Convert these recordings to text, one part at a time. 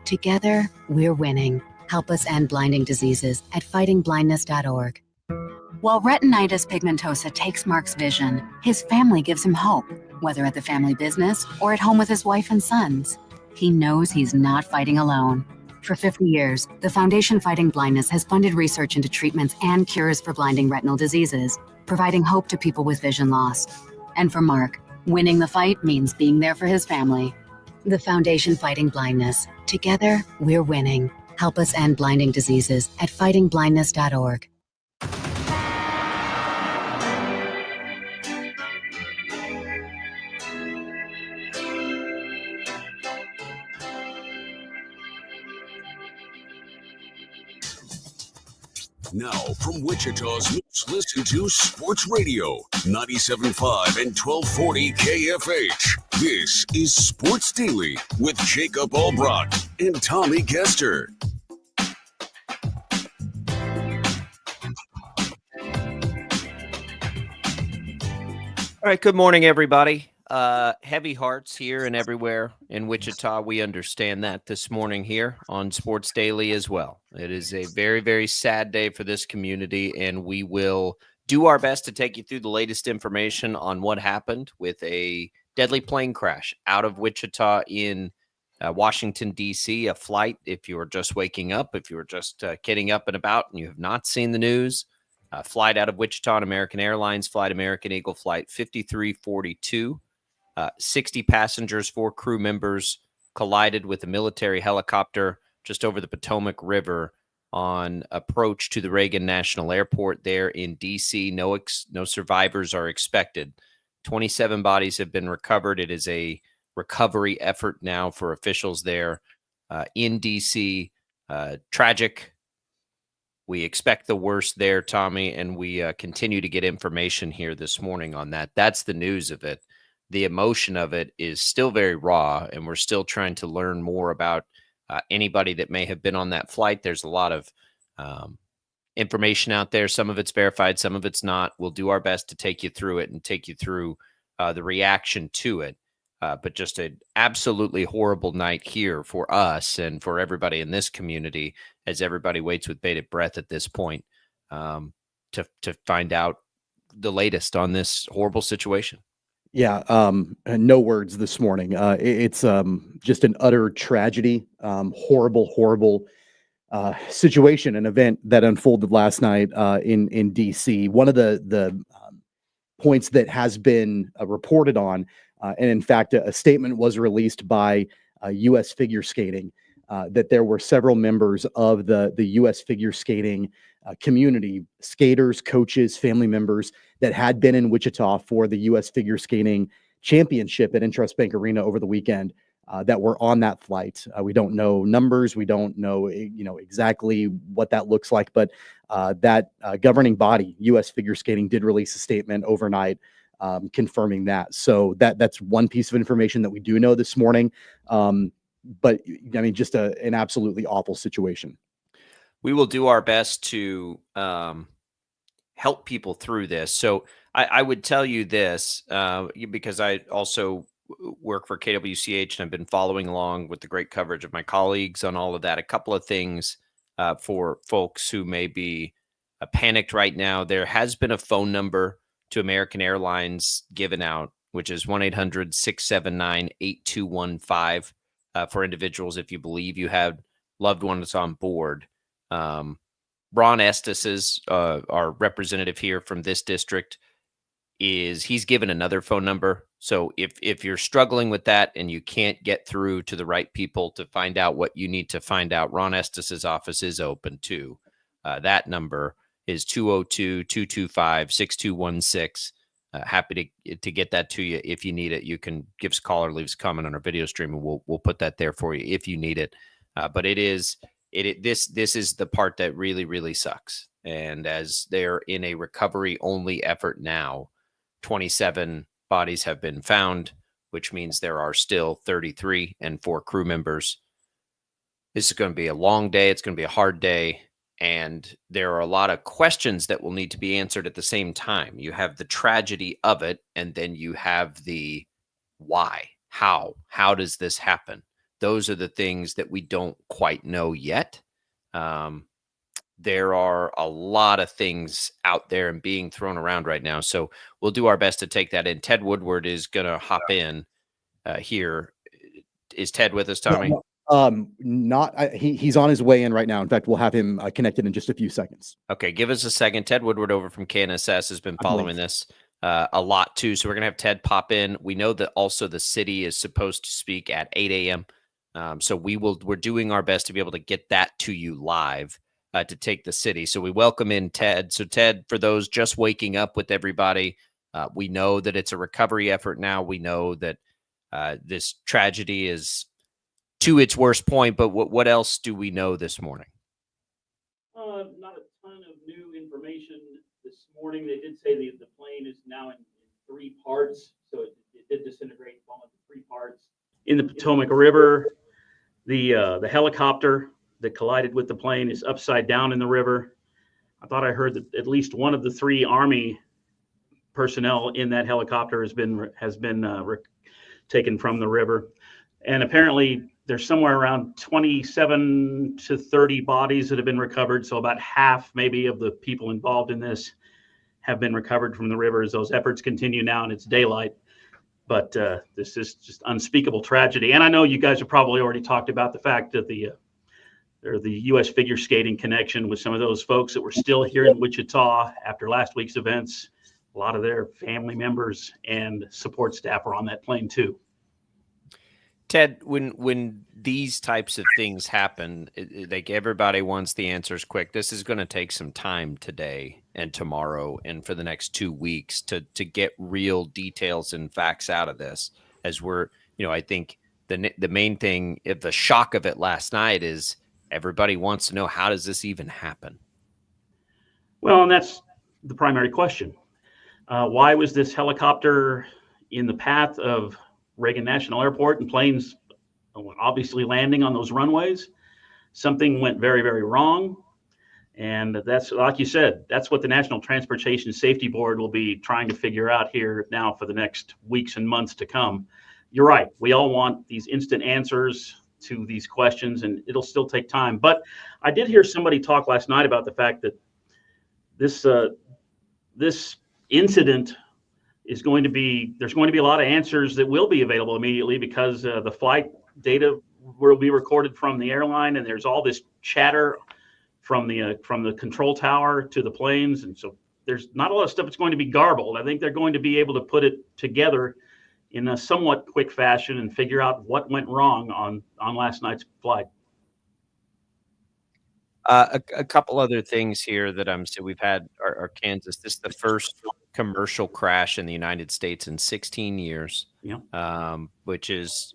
Together, we're winning. Help us end blinding diseases at fightingblindness.org. While retinitis pigmentosa takes Mark's vision, his family gives him hope, whether at the family business or at home with his wife and sons. He knows he's not fighting alone. For 50 years, the Foundation Fighting Blindness has funded research into treatments and cures for blinding retinal diseases, providing hope to people with vision loss. And for Mark, winning the fight means being there for his family. The Foundation Fighting Blindness. Together, we're winning. Help us end blinding diseases at fightingblindness.org. Now, from Wichita's most listened to sports radio, 97.5 and 1240 KFH. This is Sports Daily with Jacob Albrock and Tommy Kester. All right, good morning, everybody. Heavy hearts here and everywhere in Wichita. We understand that this morning here on Sports Daily as well. It is a very, very sad day for this community, and we will do our best to take you through the latest information on what happened with a deadly plane crash out of Wichita in Washington, D.C., a flight. If you are just waking up, if you are just getting up and about and you have not seen the news, flight out of Wichita on American Airlines flight, American Eagle flight 5342. 60 passengers, 4 crew members collided with a military helicopter just over the Potomac River on approach to the Reagan National Airport there in D.C. No survivors are expected. 27 bodies have been recovered. It is a recovery effort now for officials there in D.C. Tragic. We expect the worst there, Tommy, and we continue to get information here this morning on that. That's the news of it. The emotion of it is still very raw, and we're still trying to learn more about anybody that may have been on that flight. There's a lot of information out there. Some of it's verified, some of it's not. We'll do our best to take you through it and take you through the reaction to it. But just an absolutely horrible night here for us and for everybody in this community as everybody waits with bated breath at this point to find out the latest on this horrible situation. Yeah, no words this morning. It's just an utter tragedy, horrible situation, an event that unfolded last night in D.C. One of the points that has been reported on, and in fact, a statement was released by U.S. Figure Skating that there were several members of the U.S. figure skating community, skaters, coaches, family members that had been in Wichita for the U.S. Figure Skating Championship at Intrust Bank Arena over the weekend that were on that flight. We don't know numbers. We don't know, exactly what that looks like, but that governing body, U.S. Figure Skating, did release a statement overnight confirming that. So that's one piece of information that we do know this morning. But I mean, just an absolutely awful situation. We will do our best to help people through this. So I would tell you this, because I also work for KWCH and I've been following along with the great coverage of my colleagues on all of that. A couple of things for folks who may be panicked right now. There has been a phone number to American Airlines given out, which is 1-800-679-8215 for individuals if you believe you have loved ones on board. Ron Estes is our representative here from this district. He's given another phone number. So if you're struggling with that and you can't get through to the right people to find out what you need to find out, Ron Estes's office is open too. That number is 202-225-6216. Happy to get that to you if you need it. You can give us a call or leave us a comment on our video stream, and we'll put that there for you if you need it. But this is the part that really, really sucks. And as they're in a recovery only effort now, 27 bodies have been found, which means there are still 33 and 4 crew members. This is going to be a long day. It's going to be a hard day. And there are a lot of questions that will need to be answered at the same time. You have the tragedy of it, and then you have the why. How does this happen? those are the things that we don't quite know yet. There are a lot of things out there and being thrown around right now. So we'll do our best to take that in. Ted Woodward is going to hop in here. Is Ted with us, Tommy? He's on his way in right now. In fact, we'll have him connected in just a few seconds. Okay, give us a second. Ted Woodward over from KNSS has been following this a lot too. So we're going to have Ted pop in. We know that also the city is supposed to speak at 8 a.m. So we're doing our best to be able to get that to you live to take the city. So we welcome in Ted. So Ted, for those just waking up with everybody, we know that it's a recovery effort now. We know that this tragedy is to its worst point, but what else do we know this morning? Not a ton of new information this morning. They did say the plane is now in 3 parts, so it did disintegrate, fall into 3 parts. In the Potomac River, the helicopter that collided with the plane is upside down in the river. I thought I heard that at least one of the 3 Army personnel in that helicopter has been taken from the river, and apparently there's somewhere around 27 to 30 bodies that have been recovered. So about half maybe of the people involved in this have been recovered from the river as those efforts continue now and it's daylight. But this is just unspeakable tragedy. And I know you guys have probably already talked about the fact that the U.S. figure skating connection with some of those folks that were still here in Wichita after last week's events. A lot of their family members and support staff are on that plane too. Ted, when these types of things happen, like everybody wants the answers quick. This is going to take some time today and tomorrow and for the next 2 weeks to get real details and facts out of this. As we're, I think the main thing, the shock of it last night is everybody wants to know, how does this even happen? Well, and that's the primary question. Why was this helicopter in the path of Reagan National Airport and planes obviously landing on those runways? Something went very, very wrong. And that's, like you said, that's what the National Transportation Safety Board will be trying to figure out here now for the next weeks and months to come. You're right. We all want these instant answers to these questions, and it'll still take time. But I did hear somebody talk last night about the fact that this incident there's going to be a lot of answers that will be available immediately because the flight data will be recorded from the airline, and there's all this chatter from the control tower to the planes, and so there's not a lot of stuff that's going to be garbled. I think they're going to be able to put it together in a somewhat quick fashion and figure out what went wrong on last night's flight. A couple other things here that so we've had our Kansas. This is the first commercial crash in the United States in 16 years. Yeah. Which is,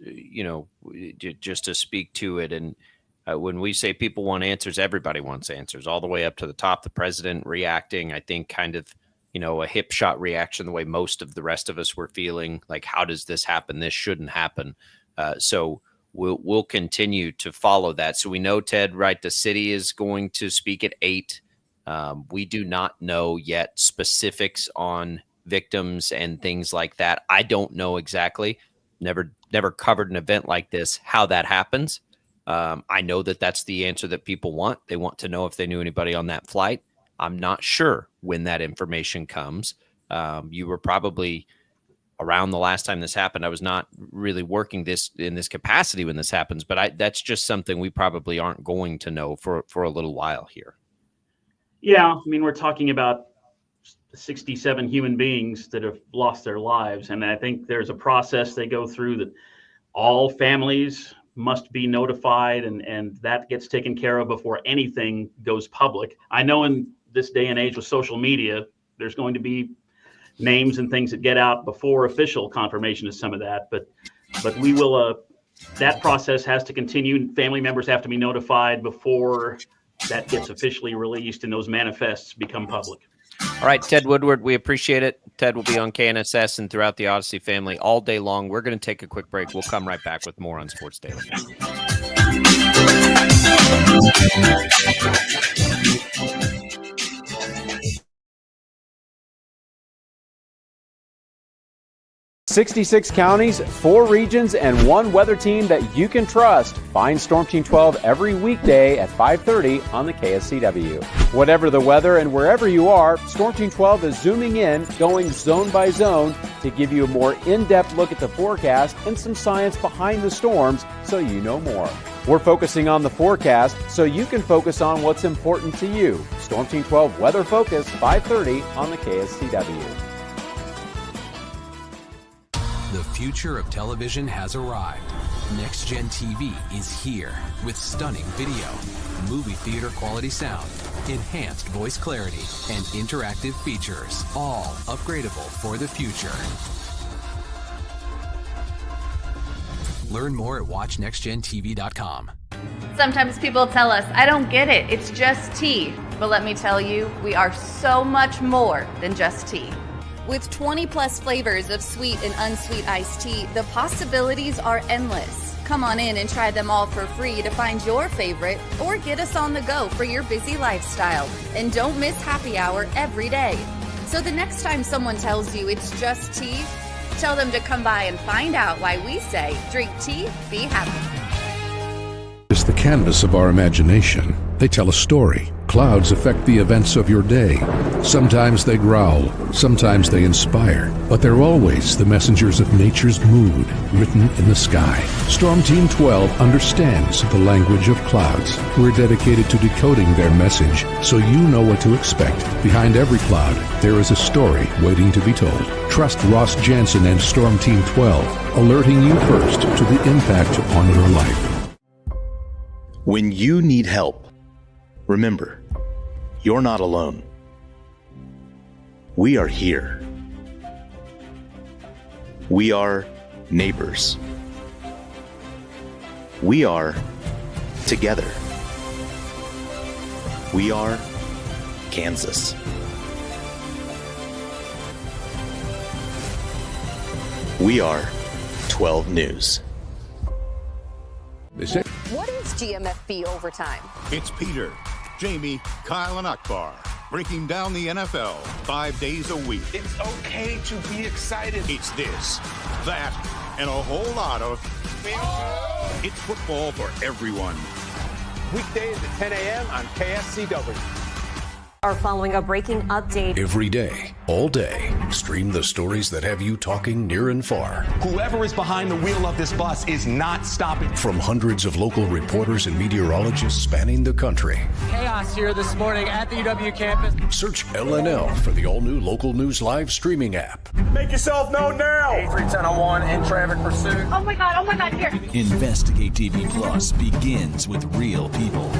just to speak to it. And when we say people want answers, everybody wants answers all the way up to the top. The president reacting, I think, kind of, a hip shot reaction, the way most of the rest of us were feeling like, how does this happen? This shouldn't happen. So we'll continue to follow that. So we know, Ted, right, the city is going to speak at 8. We do not know yet specifics on victims and things like that. I don't know exactly. Never covered an event like this, how that happens. I know that that's the answer that people want. They want to know if they knew anybody on that flight. I'm not sure when that information comes. You were probably around the last time this happened. I was not really working in this capacity when this happens, but that's just something we probably aren't going to know for a little while here. Yeah, I mean, we're talking about 67 human beings that have lost their lives, and I think there's a process they go through that all families must be notified, and that gets taken care of before anything goes public. I know in this day and age with social media, there's going to be names and things that get out before official confirmation of some of that, but we will that process has to continue. Family members have to be notified before that gets officially released and those manifests become public. All right, Ted Woodward, we appreciate it. Ted will be on KNSS and throughout the Odyssey family all day long. We're going to take a quick break. We'll come right back with more on Sports Daily. 66 counties, 4 regions, and 1 weather team that you can trust. Find Storm Team 12 every weekday at 5:30 on the KSCW. Whatever the weather and wherever you are, Storm Team 12 is zooming in, going zone by zone to give you a more in-depth look at the forecast and some science behind the storms so you know more. We're focusing on the forecast so you can focus on what's important to you. Storm Team 12 Weather Focus, 5:30 on the KSCW. The future of television has arrived. Next Gen TV is here with stunning video, movie theater quality sound, enhanced voice clarity, and interactive features, all upgradable for the future. Learn more at watchnextgentv.com. Sometimes people tell us, I don't get it, it's just tea. But let me tell you, we are so much more than just tea. With 20 plus flavors of sweet and unsweet iced tea, the possibilities are endless. Come on in and try them all for free to find your favorite or get us on the go for your busy lifestyle. And don't miss happy hour every day. So the next time someone tells you it's just tea, tell them to come by and find out why we say, drink tea, be happy. Is the canvas of our imagination. They tell a story. Clouds affect the events of your day. Sometimes they growl, sometimes they inspire, but they're always the messengers of nature's mood written in the sky. Storm Team 12 understands the language of clouds. We're dedicated to decoding their message so you know what to expect. Behind every cloud, there is a story waiting to be told. Trust Ross Jansen and Storm Team 12, alerting you first to the impact on your life. When you need help, remember, you're not alone. We are here. We are neighbors. We are together. We are Kansas. We are 12 News. What is GMFB Overtime? It's Peter, Jamie, Kyle, and Akbar breaking down the NFL 5 days a week. It's okay to be excited. It's this, that, and a whole lot of... It's football for everyone. Weekdays at 10 a.m. on KSCW. Are following a breaking update. Every day, all day, stream the stories that have you talking near and far. Whoever is behind the wheel of this bus is not stopping. From hundreds of local reporters and meteorologists spanning the country. Chaos here this morning at the UW campus. Search LNL for the all-new Local News Live streaming app. Make yourself known now. 31001 in traffic pursuit. Oh my God, here. Investigate TV Plus begins with real people.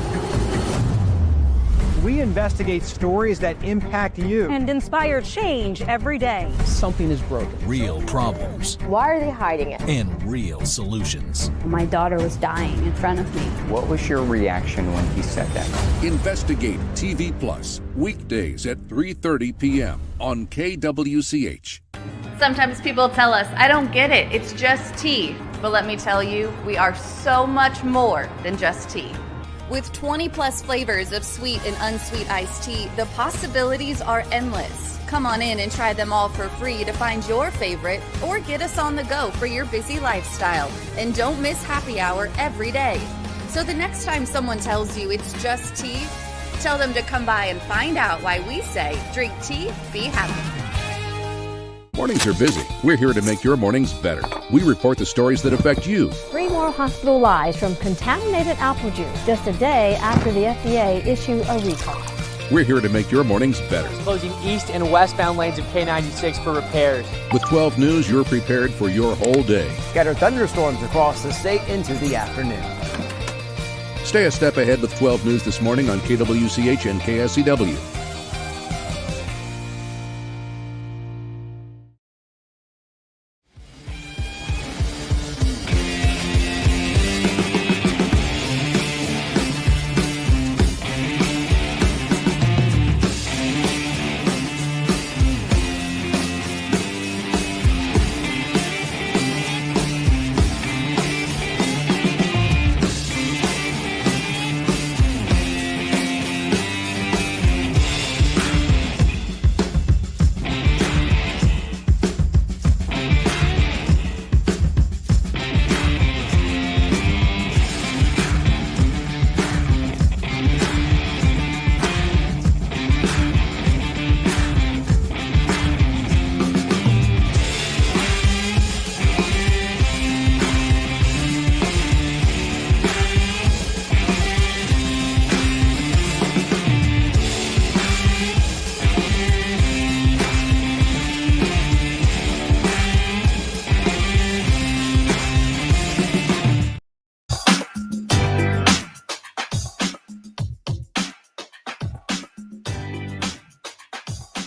We investigate stories that impact you And inspire change every day. Something is broken. Real problems. Why are they hiding it? And real solutions. My daughter was dying in front of me. What was your reaction when he said that? Investigate TV Plus, weekdays at 3:30 p.m. on KWCH. Sometimes people tell us, I don't get it, it's just tea. But let me tell you, we are so much more than just tea. With 20 plus flavors of sweet and unsweet iced tea, the possibilities are endless. Come on in and try them all for free to find your favorite or get us on the go for your busy lifestyle. And don't miss happy hour every day. So the next time someone tells you it's just tea, tell them to come by and find out why we say, drink tea, be happy. Mornings are busy. We're here to make your mornings better. We report the stories that affect you. 3 more hospital lies from contaminated apple juice just a day after the FDA issued a recall. We're here to make your mornings better. Closing east and westbound lanes of K96 for repairs. With 12 News, you're prepared for your whole day. Scattered thunderstorms across the state into the afternoon. Stay a step ahead with 12 News this morning on KWCH and KSCW.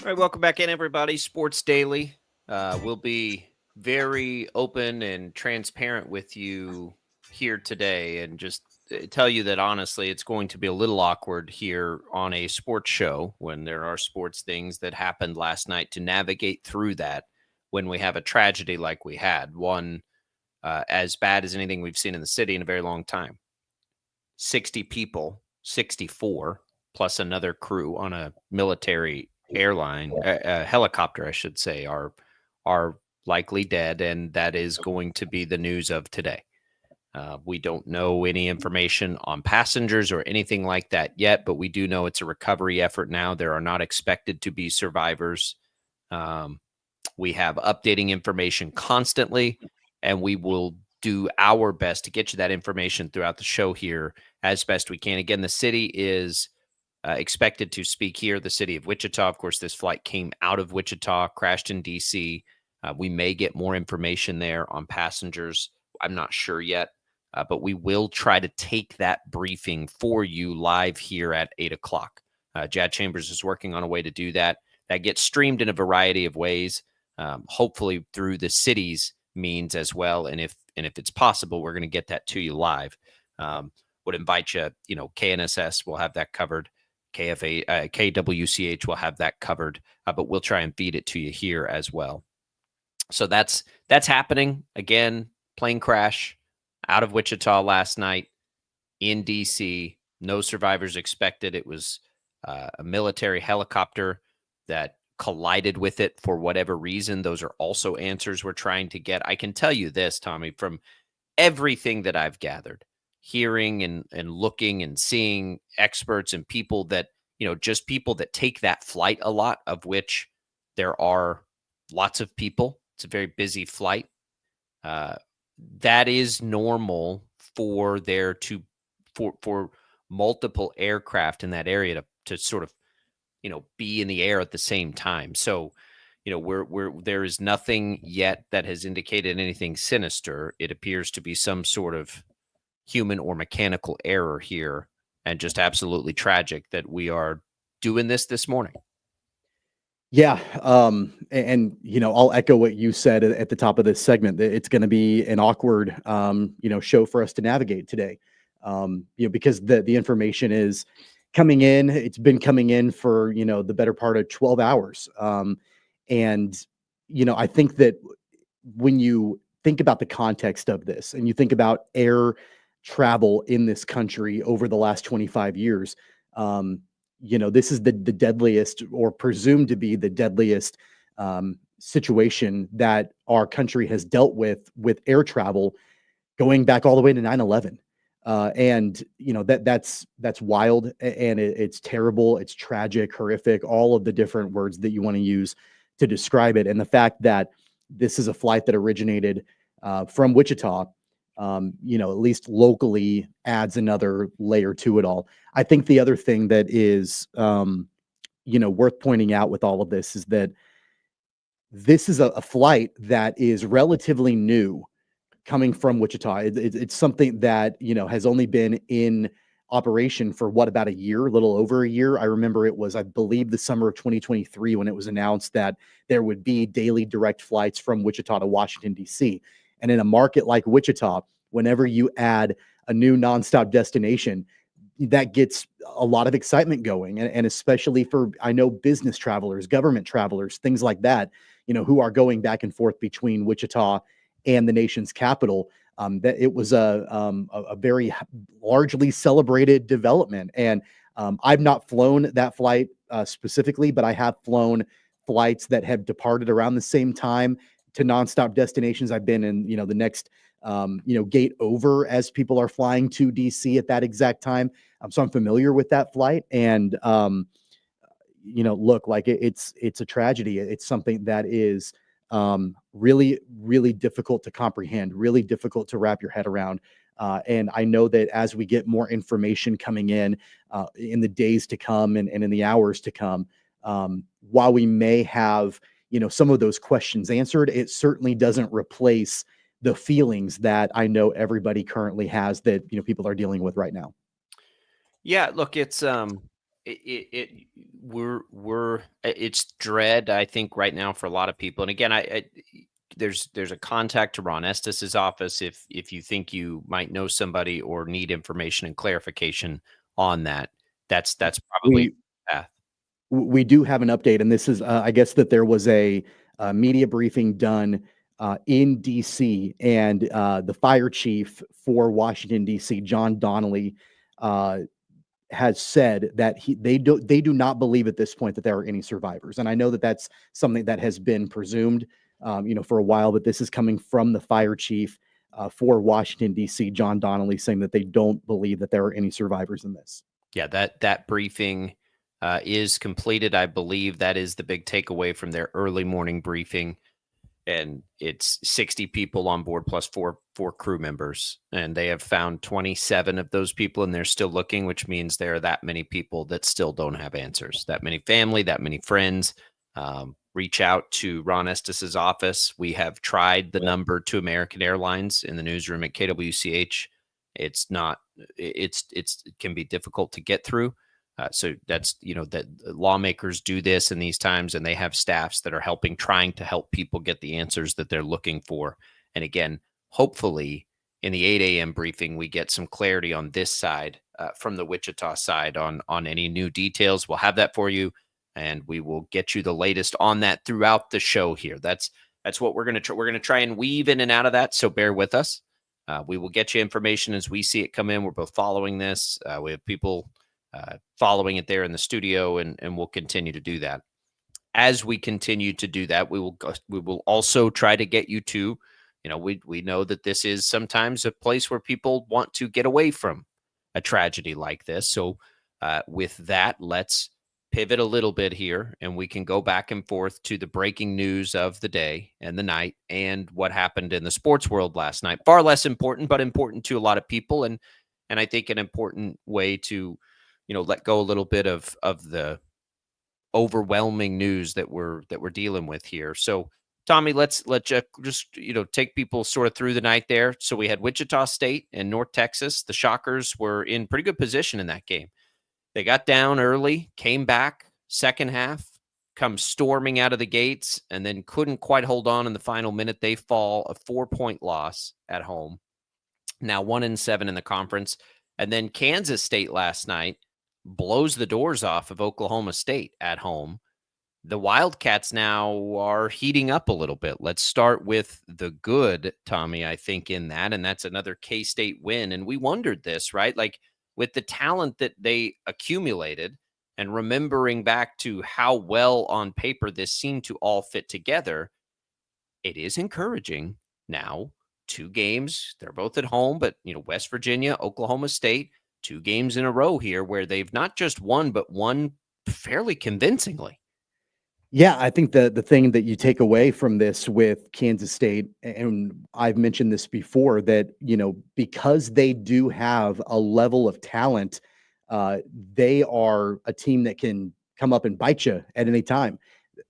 All right, welcome back in, everybody. Sports Daily. We'll be very open and transparent with you here today, and just tell you that honestly, it's going to be a little awkward here on a sports show when there are sports things that happened last night to navigate through that when we have a tragedy like we had, one as bad as anything we've seen in the city in a very long time. 60 people, 64, plus another crew on a military airline, a helicopter, I should say, are likely dead, and that is going to be the news of today. We don't know any information on passengers or anything like that yet, but we do know it's a recovery effort now. There are not expected to be survivors. We have updating information constantly, and we will do our best to get you that information throughout the show here as best we can. Again, the city is expected to speak here, the city of Wichita. Of course, this flight came out of Wichita, crashed in D.C. We may get more information there on passengers. I'm not sure yet, but we will try to take that briefing for you live here at 8 o'clock. Jad Chambers is working on a way to do that. That gets streamed in a variety of ways, hopefully through the city's means as well. And if it's possible, we're going to get that to you live. Would invite you, KNSS will have that covered. KWCH will have that covered, but we'll try and feed it to you here as well. So that's happening. Again, plane crash out of Wichita last night in D.C. No survivors expected. It was a military helicopter that collided with it for whatever reason. Those are also answers we're trying to get. I can tell you this, Tommy, from everything that I've gathered, hearing and looking and seeing experts and people that, just people that take that flight a lot, of which there are lots of people. It's a very busy flight. That is normal for there to, for multiple aircraft in that area to sort of, be in the air at the same time. So, there is nothing yet that has indicated anything sinister. It appears to be some sort of human or mechanical error here, and just absolutely tragic that we are doing this morning. Yeah. And I'll echo what you said at the top of this segment. It's going to be an awkward, show for us to navigate today. Because the information is coming in. It's been coming in for, the better part of 12 hours. And I think that when you think about the context of this and you think about air travel in this country over the last 25 years, this is the deadliest, or presumed to be the deadliest situation that our country has dealt with air travel going back all the way to 9/11. And that's wild, and it's terrible. It's tragic, horrific, all of the different words that you want to use to describe it. And the fact that this is a flight that originated from Wichita, at least locally, adds another layer to it all. I think the other thing that is, worth pointing out with all of this is that this is a flight that is relatively new coming from Wichita. It's something that, has only been in operation for about a year, a little over a year. I remember it was, I believe, the summer of 2023 when it was announced that there would be daily direct flights from Wichita to Washington, D.C. And in a market like Wichita, whenever you add a new nonstop destination, that gets a lot of excitement going. And especially for, I know, business travelers, government travelers, things like that, who are going back and forth between Wichita and the nation's capital. That it was a very largely celebrated development. And I've not flown that flight specifically, but I have flown flights that have departed around the same time to nonstop destinations. I've been in, the next, gate over as people are flying to DC at that exact time. So I'm familiar with that flight. And, look, like it's a tragedy. It's something that is really, really difficult to comprehend, really difficult to wrap your head around. And I know that as we get more information coming in the days to come and in the hours to come, while we may have, some of those questions answered, it certainly doesn't replace the feelings that I know everybody currently has that, people are dealing with right now. Yeah, look, it's it's dread, I think, right now for a lot of people. And again, there's a contact to Ron Estes' office if you think you might know somebody or need information and clarification on that. That's probably the path. We do have an update, and this is, I guess, that there was a media briefing done in D.C., and the fire chief for Washington, D.C., John Donnelly, has said that they do not believe at this point that there are any survivors. And I know that that's something that has been presumed, for a while, but this is coming from the fire chief for Washington, D.C., John Donnelly, saying that they don't believe that there are any survivors in this. Yeah, that briefing is completed. I believe that is the big takeaway from their early morning briefing. And it's 60 people on board plus four crew members. And they have found 27 of those people, and they're still looking, which means there are that many people that still don't have answers. That many family, that many friends. Reach out to Ron Estes' office. We have tried the number to American Airlines in the newsroom at KWCH. It can be difficult to get through. So that's, that lawmakers do this in these times, and they have staffs that are trying to help people get the answers that they're looking for. And again, hopefully in the 8 a.m. briefing, we get some clarity on this side from the Wichita side on any new details. We'll have that for you, and we will get you the latest on that throughout the show here. That's what we're going to try. We're going to try and weave in and out of that. So bear with us. We will get you information as we see it come in. We're both following this. We have people following it there in the studio, and we'll continue to do that. As we continue to do that, we will also try to get you to, we know that this is sometimes a place where people want to get away from a tragedy like this. So with that, let's pivot a little bit here, and we can go back and forth to the breaking news of the day and the night and what happened in the sports world last night. Far less important, but important to a lot of people, and I think an important way to let go a little bit of the overwhelming news that we're dealing with here. So Tommy, let's just take people sort of through the night there. So we had Wichita State and North Texas. The Shockers were in pretty good position in that game. They got down early, came back second half, come storming out of the gates, and then couldn't quite hold on in the final minute. They fall a 4-point loss at home. Now 1-7 in the conference. And then Kansas State last night blows the doors off of Oklahoma State at home. The Wildcats now are heating up a little bit. Let's start with the good, Tommy, I think, in that, and that's another K-State win. And we wondered this, right? Like, with the talent that they accumulated and remembering back to how well on paper this seemed to all fit together, it is encouraging now. 2 games, they're both at home, but West Virginia, Oklahoma State, 2 games in a row here where they've not just won, but won fairly convincingly. Yeah, I think the thing that you take away from this with Kansas State, and I've mentioned this before, that, because they do have a level of talent, they are a team that can come up and bite you at any time.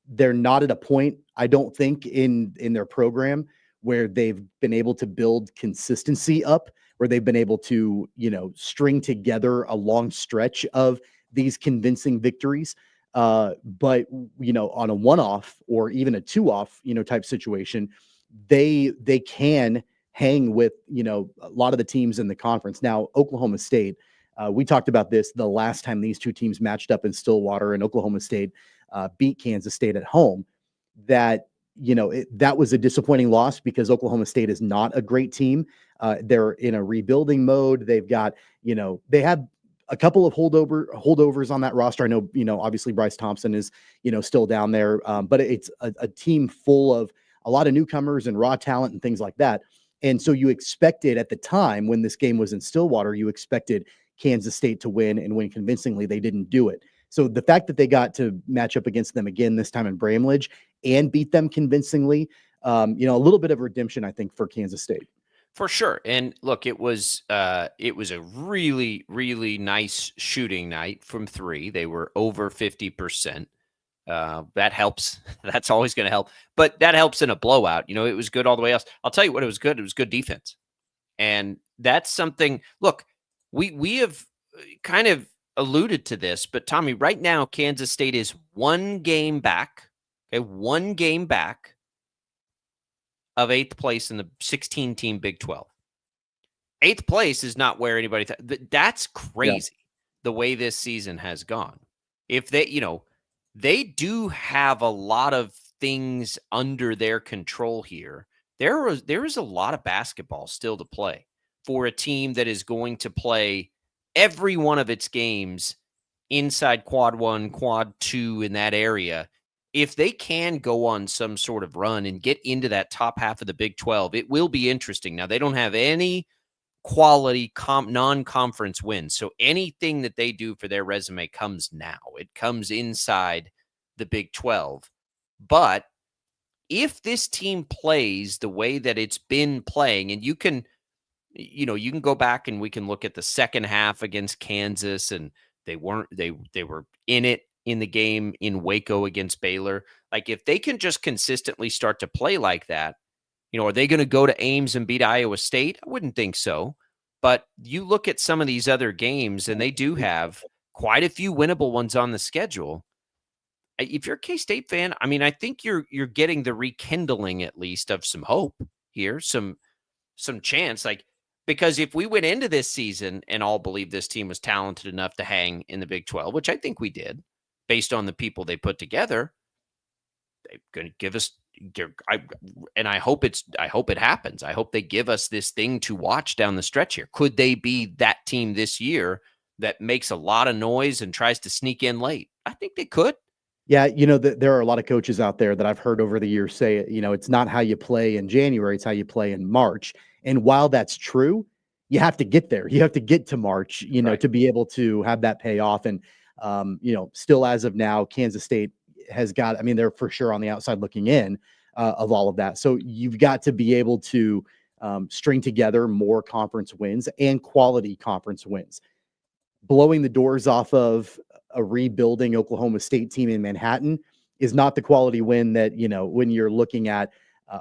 They're not at a point, I don't think, in their program where they've been able to build consistency up, where they've been able to, string together a long stretch of these convincing victories. But, on a 1-off or even a 2-off, type situation, they can hang with, a lot of the teams in the conference. Now, Oklahoma State, we talked about this the last time these 2 teams matched up in Stillwater, and Oklahoma State beat Kansas State at home. That, that was a disappointing loss because Oklahoma State is not a great team. They're in a rebuilding mode. They've got, they have a couple of holdovers on that roster. I know, obviously Bryce Thompson is, still down there, but it's a team full of a lot of newcomers and raw talent and things like that. And so you expected at the time when this game was in Stillwater, you expected Kansas State to win and win convincingly. They didn't do it. So the fact that they got to match up against them again, this time in Bramlage, and beat them convincingly, a little bit of redemption, I think, for Kansas State. For sure. And look, it was a really, really nice shooting night from 3. They were over 50%. That helps. That's always going to help. But that helps in a blowout. It was good all the way else. I'll tell you what, it was good. It was good defense. And that's something, look, we have kind of alluded to this, but Tommy, right now, Kansas State is 1 game back. Okay, 1 game back of 8th place in the 16-team Big 12. 8th place is not where anybody that's crazy. The way this season has gone. If they, they do have a lot of things under their control here. There is a lot of basketball still to play for a team that is going to play every one of its games inside quad 1, quad 2 in that area. If they can go on some sort of run and get into that top half of the Big 12, it will be interesting. Now, they don't have any quality non-conference wins. So anything that they do for their resume comes now. It comes inside the Big 12. But if this team plays the way that it's been playing, and you can go back and we can look at the second half against Kansas, and they were in it in the game in Waco against Baylor. Like, if they can just consistently start to play like that, are they going to go to Ames and beat Iowa State? I wouldn't think so. But you look at some of these other games, and they do have quite a few winnable ones on the schedule. If you're a K-State fan, I mean, I think you're getting the rekindling, at least, of some hope here, some chance. Like, because if we went into this season and all believed this team was talented enough to hang in the Big 12, which I think we did, based on the people they put together, they're going to give us. I hope it happens. I hope they give us this thing to watch down the stretch here. Could they be that team this year that makes a lot of noise and tries to sneak in late? I think they could. Yeah, there are a lot of coaches out there that I've heard over the years say, it's not how you play in January, it's how you play in March. And while that's true, you have to get there. You have to get to March, right, to be able to have that pay off. And, still as of now, Kansas State has got, they're for sure on the outside looking in of all of that. So you've got to be able to string together more conference wins and quality conference wins. Blowing the doors off of a rebuilding Oklahoma State team in Manhattan is not the quality win that, when you're looking at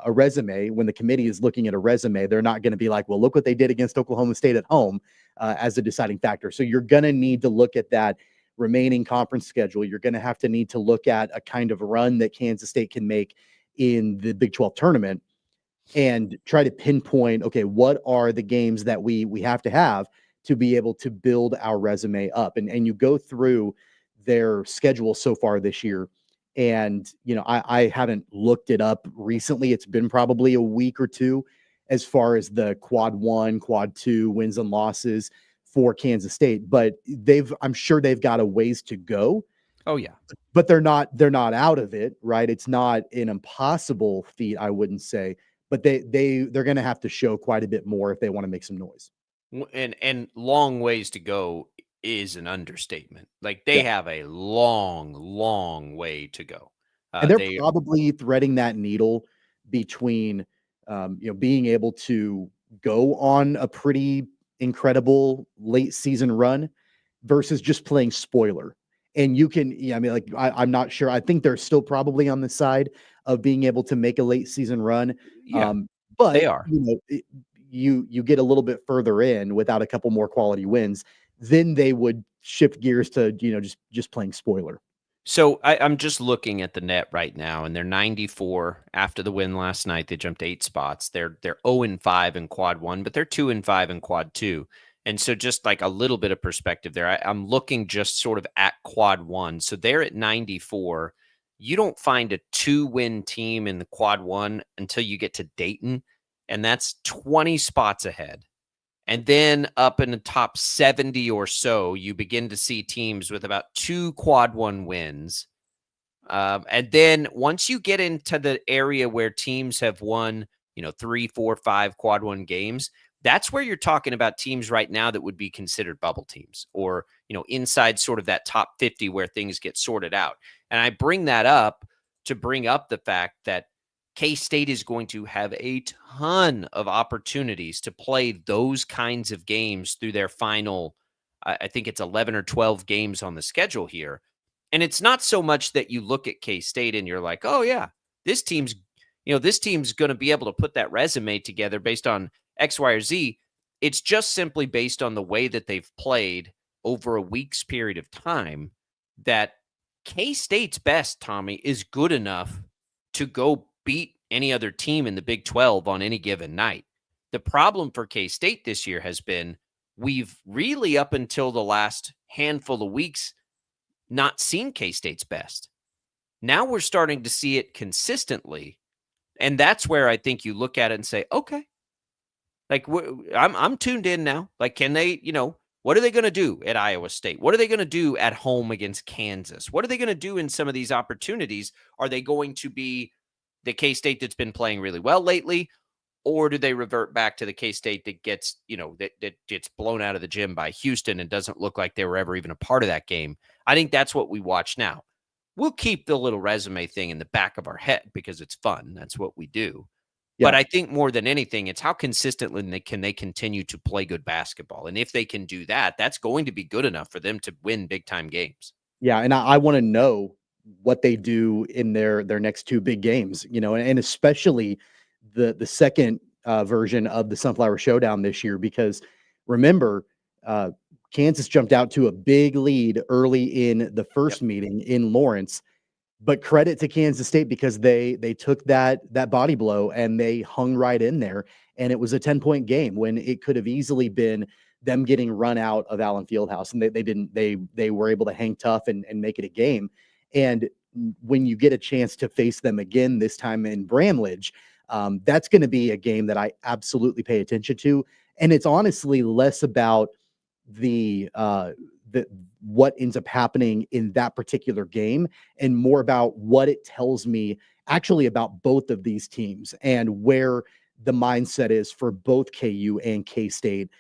a resume, when the committee is looking at a resume, they're not going to be like, well, look what they did against Oklahoma State at home as a deciding factor. So you're going to need to look at that remaining conference schedule. You're going to have to need to look at a kind of run that Kansas State can make in the Big 12 tournament and try to pinpoint, okay, what are the games that we have to be able to build our resume up. And you go through their schedule so far this year. And, I haven't looked it up recently. It's been probably a week or two as far as the quad 1, quad 2 wins and losses for Kansas State, but I'm sure they've got a ways to go. Oh yeah. But they're not out of it, right? It's not an impossible feat, I wouldn't say, but they're going to have to show quite a bit more if they want to make some noise. And long ways to go is an understatement. Like, they have a long way to go. And they're probably threading that needle between, being able to go on a pretty incredible late season run versus just playing spoiler. And you can, I'm not sure. I think they're still probably on the side of being able to make a late season run. Yeah, but they are. You get a little bit further in without a couple more quality wins, then they would shift gears to, just playing spoiler. So I'm just looking at the net right now, and they're 94 after the win last night. They jumped 8 spots. They're 0-5 in quad 1, but they're 2-5 in quad 2. And so just like a little bit of perspective there, I'm looking just sort of at quad 1. So they're at 94. You don't find a 2-win team in the quad 1 until you get to Dayton, and that's 20 spots ahead. And then up in the top 70 or so, you begin to see teams with about 2 quad 1 wins. And then once you get into the area where teams have won, 3, 4, 5 quad 1 games, that's where you're talking about teams right now that would be considered bubble teams, or, inside sort of that top 50 where things get sorted out. And I bring that up to bring up the fact that K-State is going to have a ton of opportunities to play those kinds of games through their final, I think it's 11 or 12 games on the schedule here. And it's not so much that you look at K-State and you're like, oh yeah, this team's going to be able to put that resume together based on X, Y, or Z. It's just simply based on the way that they've played over a week's period of time that K-State's best, Tommy, is good enough to go beat any other team in the Big 12 on any given night. The problem for K-State this year has been we've really, up until the last handful of weeks, not seen K-State's best. Now we're starting to see it consistently, and that's where I think you look at it and say, okay, like I'm tuned in now. Like, can they, what are they going to do at Iowa State? What are they going to do at home against Kansas? What are they going to do in some of these opportunities? Are they going to be the K-State that's been playing really well lately? Or do they revert back to the K-State that gets, that gets blown out of the gym by Houston and doesn't look like they were ever even a part of that game? I think that's what we watch now. We'll keep the little resume thing in the back of our head because it's fun. That's what we do. Yeah. But I think more than anything, it's how consistently can they continue to play good basketball. And if they can do that, that's going to be good enough for them to win big-time games. Yeah, and I want to know what they do in their next two big games, and especially the second version of the Sunflower Showdown this year, because remember, Kansas jumped out to a big lead early in the first meeting in Lawrence. But credit to Kansas State because they took that body blow and they hung right in there. And it was a 10-point game when it could have easily been them getting run out of Allen Fieldhouse. And they didn't. They were able to hang tough and make it a game. And when you get a chance to face them again, this time in Bramlage, that's going to be a game that I absolutely pay attention to. And it's honestly less about what ends up happening in that particular game and more about what it tells me actually about both of these teams and where the mindset is for both KU and K-State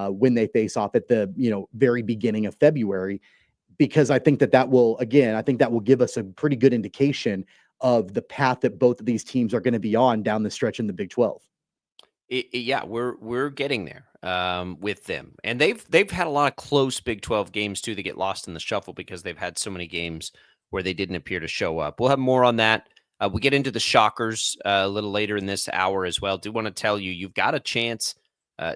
when they face off at the very beginning of February, because I think that will give us a pretty good indication of the path that both of these teams are going to be on down the stretch in the Big 12. Yeah, we're getting there with them, and they've had a lot of close Big 12 games too that get lost in the shuffle because they've had so many games where they didn't appear to show up. We'll have more on that. We get into the shockers a little later in this hour as well. Do want to tell you you've got a chance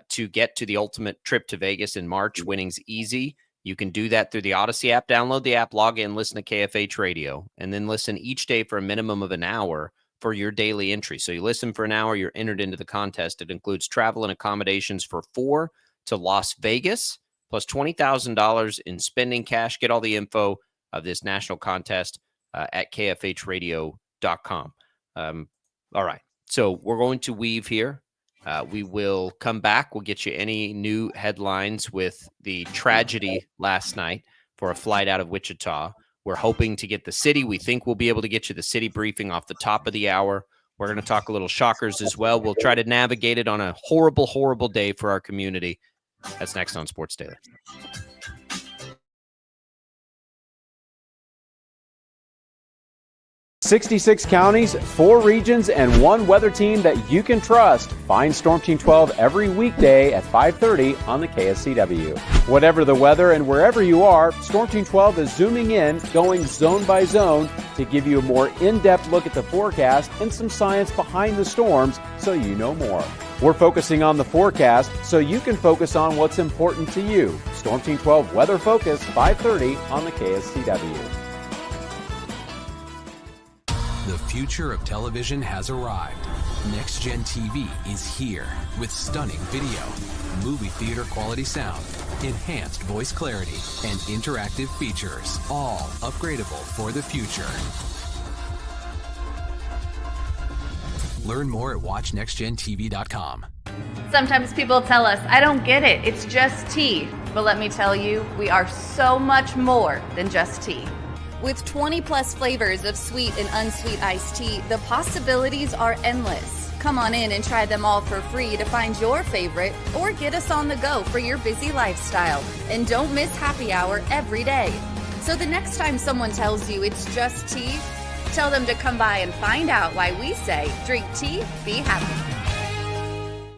to get to the ultimate trip to Vegas in March. Winning's easy. You can do that through the Odyssey app. Download the app, log in, listen to KFH Radio, and then listen each day for a minimum of an hour for your daily entry. So you listen for an hour, you're entered into the contest. It includes travel and accommodations for 4 to Las Vegas, plus $20,000 in spending cash. Get all the info of this national contest at kfhradio.com. All right, so we're going to weave here. We will come back. We'll get you any new headlines with the tragedy last night for a flight out of Wichita. We're hoping to get the city. We think we'll be able to get you the city briefing off the top of the hour. We're going to talk a little shockers as well. We'll try to navigate it on a horrible, horrible day for our community. That's next on Sports Daily. 66 counties, 4 regions, and 1 weather team that you can trust. Find Storm Team 12 every weekday at 5:30 on the KSCW. Whatever the weather and wherever you are, Storm Team 12 is zooming in, going zone by zone to give you a more in-depth look at the forecast and some science behind the storms so you know more. We're focusing on the forecast so you can focus on what's important to you. Storm Team 12 Weather Focus, 5:30 on the KSCW. The future of television has arrived. Next Gen TV is here with stunning video, movie theater quality sound, enhanced voice clarity, and interactive features, all upgradable for the future. Learn more at watchnextgentv.com. Sometimes people tell us, I don't get it, it's just tea. But let me tell you, we are so much more than just tea. With 20 plus flavors of sweet and unsweet iced tea, the possibilities are endless. Come on in and try them all for free to find your favorite or get us on the go for your busy lifestyle. And don't miss happy hour every day. So the next time someone tells you it's just tea, tell them to come by and find out why we say, drink tea, be happy.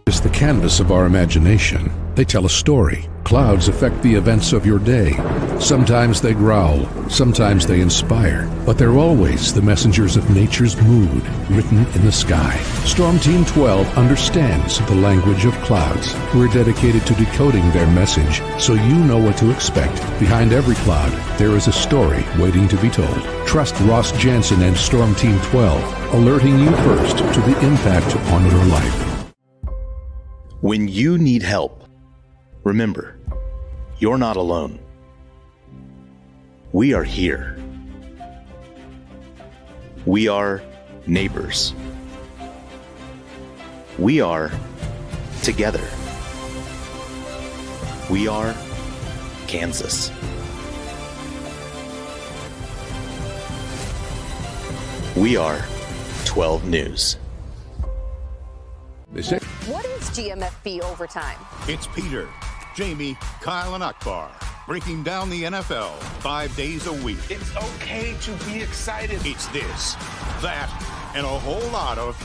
It's the canvas of our imagination. They tell a story. Clouds affect the events of your day. Sometimes they growl, sometimes they inspire, but they're always the messengers of nature's mood written in the sky. Storm Team 12 understands the language of clouds. We're dedicated to decoding their message so you know what to expect. Behind every cloud, there is a story waiting to be told. Trust Ross Jansen and Storm Team 12, alerting you first to the impact on your life. When you need help, remember, you're not alone. We are here. We are neighbors. We are together. We are Kansas. We are 12 News. What is GMFB Overtime? It's Peter, Jamie, Kyle, and Akbar breaking down the NFL 5 days a week. It's okay to be excited. It's this, that, and a whole lot of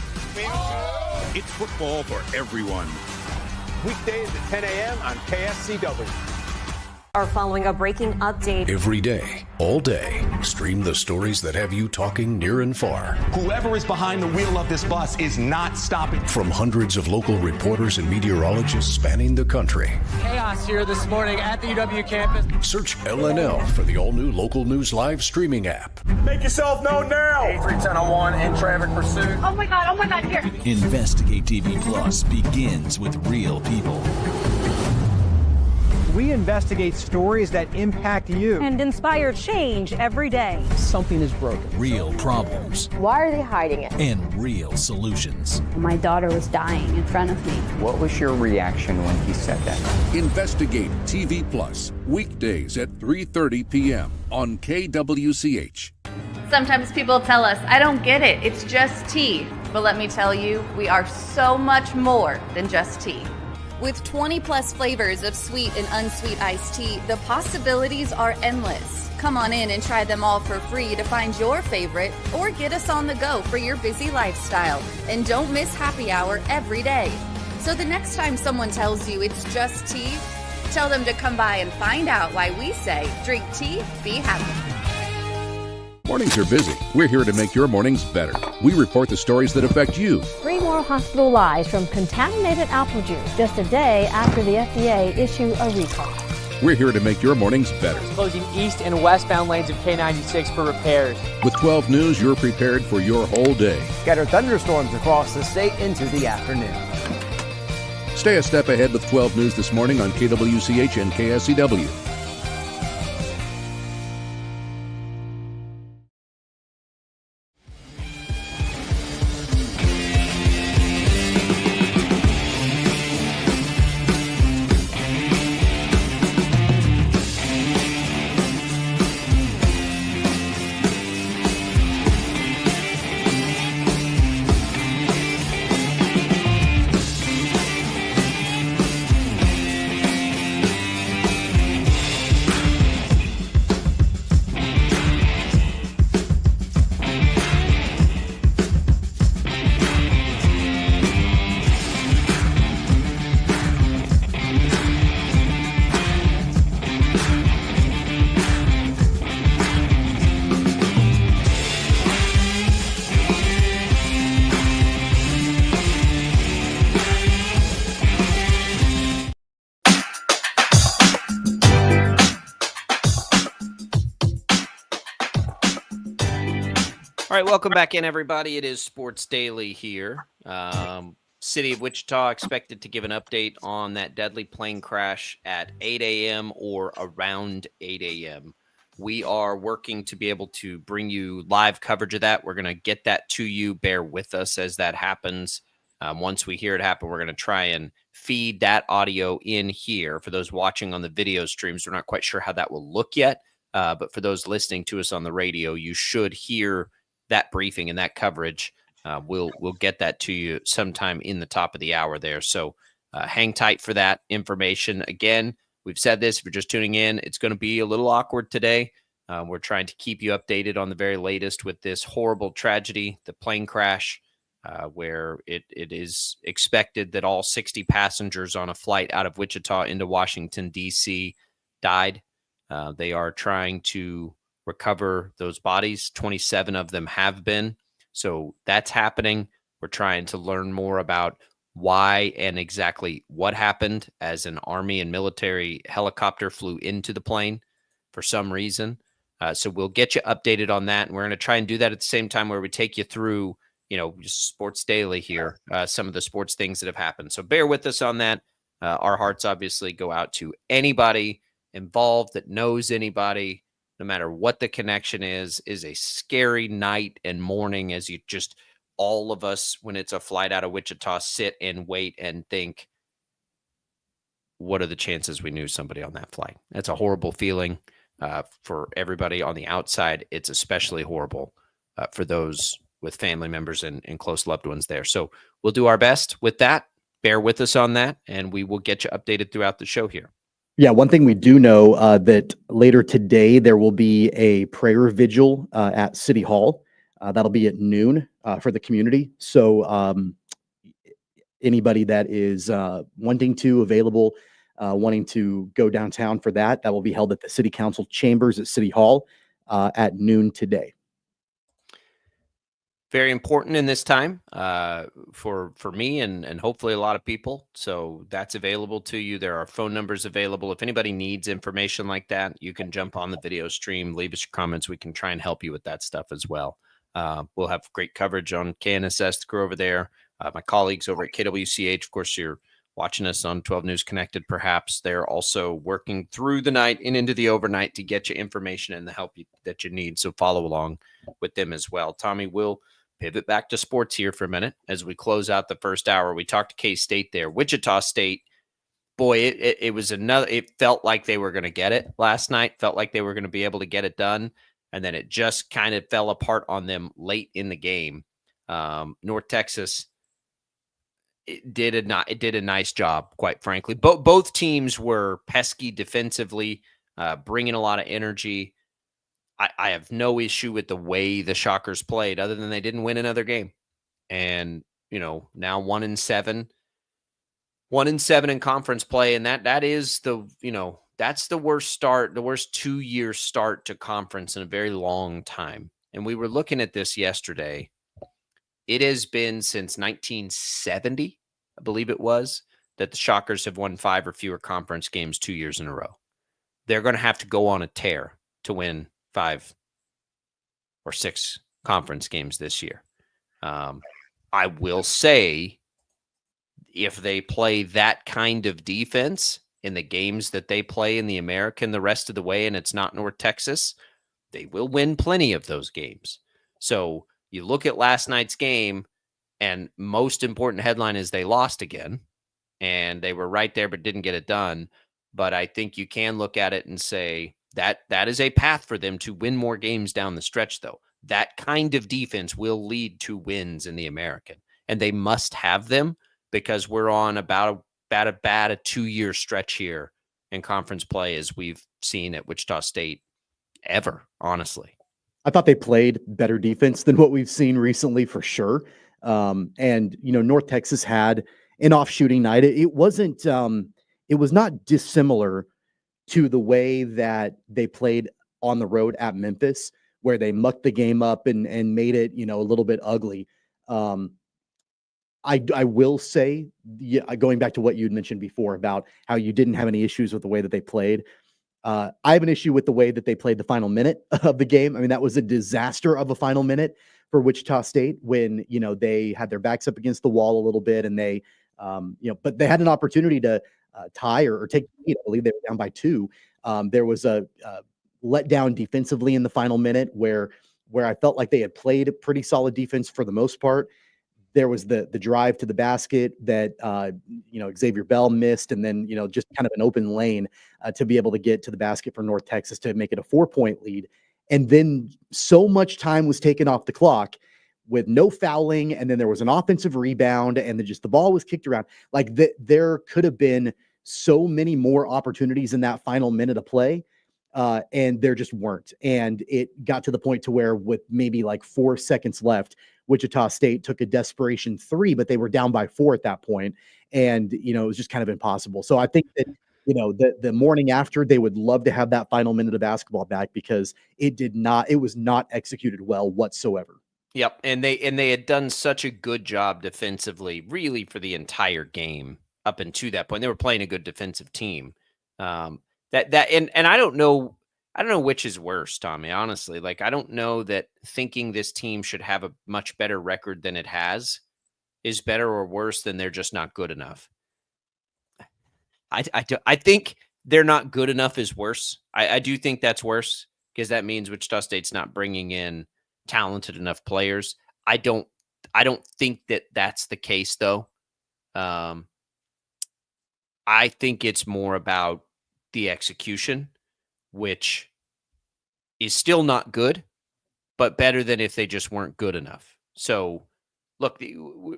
It's football for everyone. Weekdays at 10 a.m. on KSCW. Are following a breaking update. Every day, all day, stream the stories that have you talking near and far. Whoever is behind the wheel of this bus is not stopping. From hundreds of local reporters and meteorologists spanning the country. Chaos here this morning at the UW campus. Search LNL for the all-new Local News Live streaming app. Make yourself known now. 831001 in traffic pursuit. Oh my God, here. Investigate TV Plus begins with real people. We investigate stories that impact you. And inspire change every day. Something is broken. Real problems Why are they hiding it? and real solutions. My daughter was dying in front of me. What was your reaction when he said that? Investigate TV Plus, weekdays at 3:30 p.m. on KWCH. Sometimes people tell us, I don't get it, it's just tea. But let me tell you, we are so much more than just tea. With 20 plus flavors of sweet and unsweet iced tea, the possibilities are endless. Come on in and try them all for free to find your favorite or get us on the go for your busy lifestyle. And don't miss happy hour every day. So the next time someone tells you it's just tea, tell them to come by and find out why we say drink tea, be happy. Mornings are busy. We're here to make your mornings better. We report the stories that affect you. 3 more hospital lies from contaminated apple juice just a day after the FDA issue a recall. We're here to make your mornings better. Closing east and westbound lanes of K96 for repairs. With 12 News, you're prepared for your whole day. Scattered thunderstorms across the state into the afternoon. Stay a step ahead with 12 News this morning on KWCH and KSCW. All right, welcome back in, everybody. It is Sports Daily here. City of Wichita expected to give an update on that deadly plane crash at 8 a.m. or around 8 a.m. We are working to be able to bring you live coverage of that. We're going to get that to you. Bear with us as that happens. Once we hear it happen, we're going to try and feed that audio in here. For those watching on the video streams, we're not quite sure how that will look yet. But for those listening to us on the radio, you should hear that briefing and that coverage. We'll get that to you sometime in the top of the hour there. So hang tight for that information. Again, we've said this, if you're just tuning in, it's going to be a little awkward today. We're trying to keep you updated on the very latest with this horrible tragedy, the plane crash, where it is expected that all 60 passengers on a flight out of Wichita into Washington, D.C. died. They are trying to recover those bodies. 27 of them have been. So that's happening. We're trying to learn more about why and exactly what happened as an Army and military helicopter flew into the plane for some reason. So we'll get you updated on that. And we're going to try and do that at the same time where we take you through, just Sports Daily here, some of the sports things that have happened. So bear with us on that. Our hearts obviously go out to anybody involved that knows anybody, no matter what the connection is a scary night and morning as you just, all of us, when it's a flight out of Wichita, sit and wait and think, what are the chances we knew somebody on that flight? That's a horrible feeling for everybody on the outside. It's especially horrible for those with family members and close loved ones there. So we'll do our best with that. Bear with us on that, and we will get you updated throughout the show here. Yeah, one thing we do know that later today there will be a prayer vigil at City Hall. That'll be at noon for the community. So anybody that is wanting to go downtown for that will be held at the City Council chambers at City Hall at noon today. Very important in this time for me and hopefully a lot of people. So that's available to you. There are phone numbers available. If anybody needs information like that, you can jump on the video stream, leave us your comments. We can try and help you with that stuff as well. We'll have great coverage on KNSS, the crew over there. My colleagues over at KWCH, of course, you're watching us on 12 News Connected, perhaps. They're also working through the night and into the overnight to get you information and the help that you need. So follow along with them as well. Tommy, we'll pivot back to sports here for a minute as we close out the first hour. We talked to K-State there. Wichita State, boy, it was it felt like they were going to get it last night, felt like they were going to be able to get it done. And then it just kind of fell apart on them late in the game. North Texas, it did a nice job, quite frankly. Both teams were pesky defensively, bringing a lot of energy. I have no issue with the way the Shockers played, other than they didn't win another game. And, now 1-7 in conference play. And that is that's the worst start, the worst 2-year start to conference in a very long time. And we were looking at this yesterday. It has been since 1970, I believe it was, that the Shockers have won 5 or fewer conference games 2 years in a row. They're going to have to go on a tear to win 5 or 6 conference games this year. I will say, if they play that kind of defense in the games that they play in the American the rest of the way, and it's not North Texas, they will win plenty of those games. So you look at last night's game, and most important headline is they lost again, and they were right there but didn't get it done. But I think you can look at it and say that is a path for them to win more games down the stretch, though. That kind of defense will lead to wins in the American, and they must have them because we're on about a 2-year stretch here in conference play, as we've seen at Wichita State ever, honestly. I thought they played better defense than what we've seen recently, for sure. And North Texas had an off shooting night. It wasn't. It was not dissimilar to the way that they played on the road at Memphis, where they mucked the game up and made it a little bit ugly. I will say, going back to what you'd mentioned before about how you didn't have any issues with the way that they played. I have an issue with the way that they played the final minute of the game. I mean, that was a disaster of a final minute for Wichita State when, they had their backs up against the wall a little bit and they, but they had an opportunity to tie or take, I believe they were down by 2. There was a letdown defensively in the final minute where I felt like they had played a pretty solid defense for the most part. There was the drive to the basket that, Xavier Bell missed, and then, just kind of an open lane to be able to get to the basket for North Texas to make it a 4-point lead. And then so much time was taken off the clock with no fouling. And then there was an offensive rebound and then just the ball was kicked around. Like there could have been so many more opportunities in that final minute of play. And there just weren't. And it got to the point to where with maybe like 4 seconds left, Wichita State took a desperation 3, but they were down by 4 at that point. And, it was just kind of impossible. So I think that the morning after, they would love to have that final minute of basketball back because it was not executed well whatsoever. Yep, and they had done such a good job defensively, really for the entire game up until that point. They were playing a good defensive team. And I don't know which is worse, Tommy. Honestly, like I don't know that thinking this team should have a much better record than it has is better or worse than they're just not good enough. I think they're not good enough is worse. I do think that's worse because that means Wichita State's not bringing in talented enough players. I don't think that that's the case though. I think it's more about the execution, which is still not good, but better than if they just weren't good enough. So look,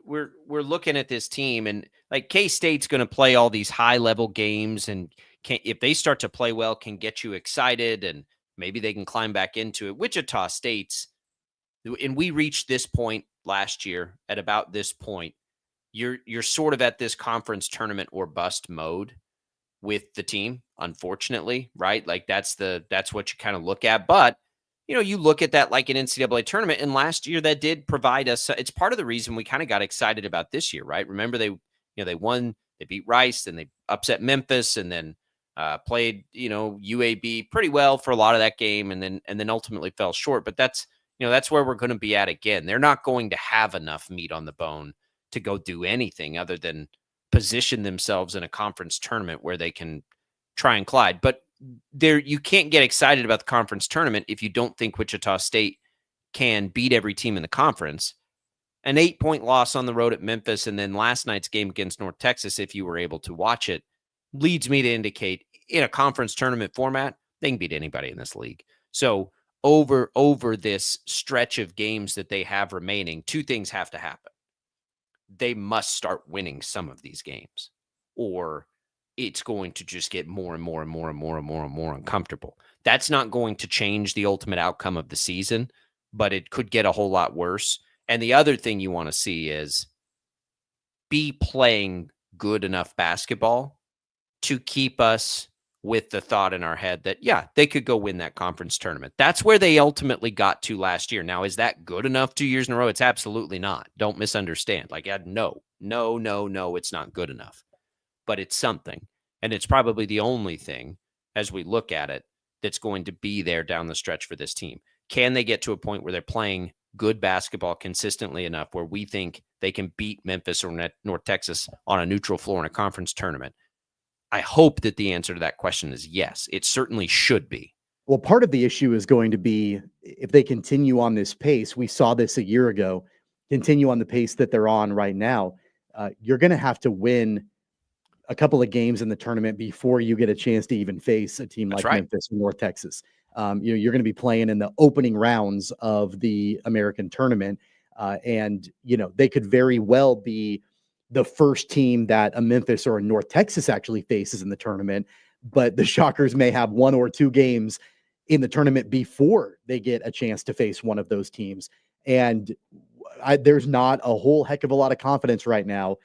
we're looking at this team, and like K-State's going to play all these high level games, and if they start to play well, can get you excited, and maybe they can climb back into it. Wichita State's, and we reached this point last year at about this point. You're sort of at this conference tournament or bust mode with the team, unfortunately, right? Like that's what you kind of look at. But you look at that like an NCAA tournament, and last year that did provide us. It's part of the reason we kind of got excited about this year, right? Remember they won, they beat Rice, and they upset Memphis, and then played UAB pretty well for a lot of that game, and then ultimately fell short. But that's where we're going to be at again. They're not going to have enough meat on the bone to go do anything other than position themselves in a conference tournament where they can try and collide. But you can't get excited about the conference tournament if you don't think Wichita State can beat every team in the conference. An 8-point loss on the road at Memphis, and then last night's game against North Texas, if you were able to watch it, leads me to indicate in a conference tournament format, they can beat anybody in this league. So over this stretch of games that they have remaining, two things have to happen. They must start winning some of these games, or it's going to just get more and more and more and more and more and more uncomfortable. That's not going to change the ultimate outcome of the season, but it could get a whole lot worse. And the other thing you want to see is be playing good enough basketball to keep us with the thought in our head that, yeah, they could go win that conference tournament. That's where they ultimately got to last year. Now, is that good enough 2 years in a row? It's absolutely not. Don't misunderstand. Like, no, it's not good enough. But it's something. And it's probably the only thing, as we look at it, that's going to be there down the stretch for this team. Can they get to a point where they're playing good basketball consistently enough where we think they can beat Memphis or North Texas on a neutral floor in a conference tournament? I hope that the answer to that question is yes. It certainly should be. Well, part of the issue is going to be if they continue on this pace. We saw this a year ago. Continue on the pace that they're on right now. You're going to have to win a couple of games in the tournament before you get a chance to even face a team like Memphis or North Texas. You're going to be playing in the opening rounds of the American tournament. And they could very well be the first team that a Memphis or a North Texas actually faces in the tournament, but the Shockers may have one or two games in the tournament before they get a chance to face one of those teams. And there's not a whole heck of a lot of confidence right now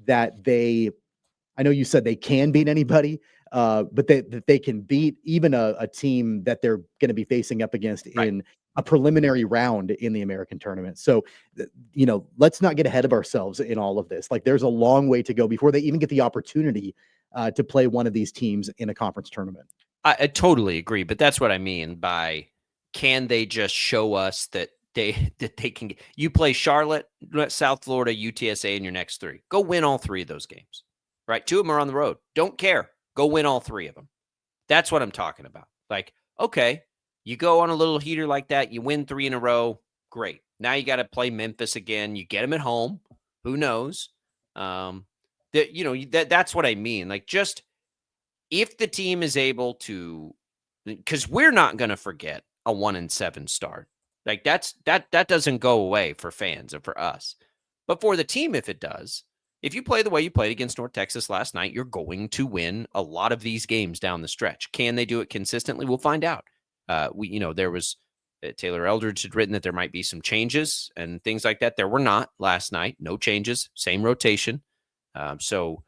that I know you said they can beat anybody, but that they can beat even a team that they're going to be facing up against in a preliminary round in the American tournament. So, let's not get ahead of ourselves in all of this. Like, there's a long way to go before they even get the opportunity to play one of these teams in a conference tournament. I totally agree, but that's what I mean by, can they just show us that they can get, you play Charlotte, South Florida, UTSA in your next three. Go win all three of those games, right? Two of them are on the road. Don't care. Go win all three of them. That's what I'm talking about. Like, okay, you go on a little heater like that, you win 3 in a row, great. Now you got to play Memphis again. You get them at home. Who knows? That's what I mean. Like, just if the team is able to, because we're not going to forget a 1-7 start. Like, that doesn't go away for fans and for us. But for the team, if it does, if you play the way you played against North Texas last night, you're going to win a lot of these games down the stretch. Can they do it consistently? We'll find out. There was Taylor Eldridge had written that there might be some changes and things like that. There were not last night. No changes, same rotation. So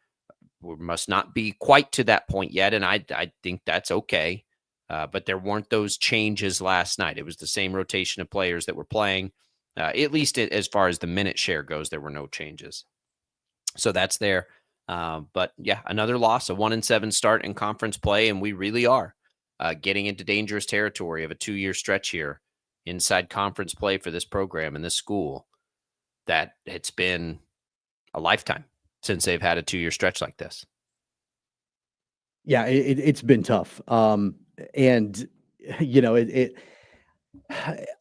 we must not be quite to that point yet, and I think that's okay. But there weren't those changes last night. It was the same rotation of players that were playing. At least as far as the minute share goes, there were no changes. So that's there. But yeah, another loss, a 1-7 start in conference play, and we really are getting into dangerous territory of a 2-year stretch here inside conference play for this program and this school. That it's been a lifetime since they've had a 2-year stretch like this. Yeah, it's been tough. And you know,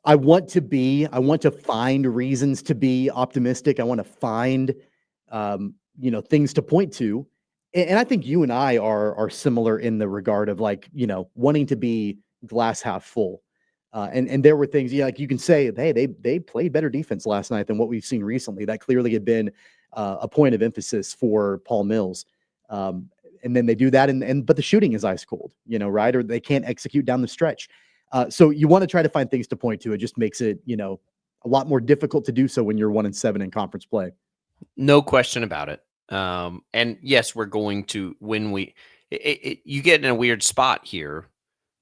I want to find reasons to be optimistic. I want to find, things to point to. And I think you and I are similar in the regard of wanting to be glass half full. And there were things, like you can say, hey, they played better defense last night than what we've seen recently. That clearly had been a point of emphasis for Paul Mills. And then they do that, but the shooting is ice cold, right? Or they can't execute down the stretch. So you want to try to find things to point to. It just makes it, a lot more difficult to do so when you're 1-7 in conference play. No question about it. And yes, we're going to, you get in a weird spot here,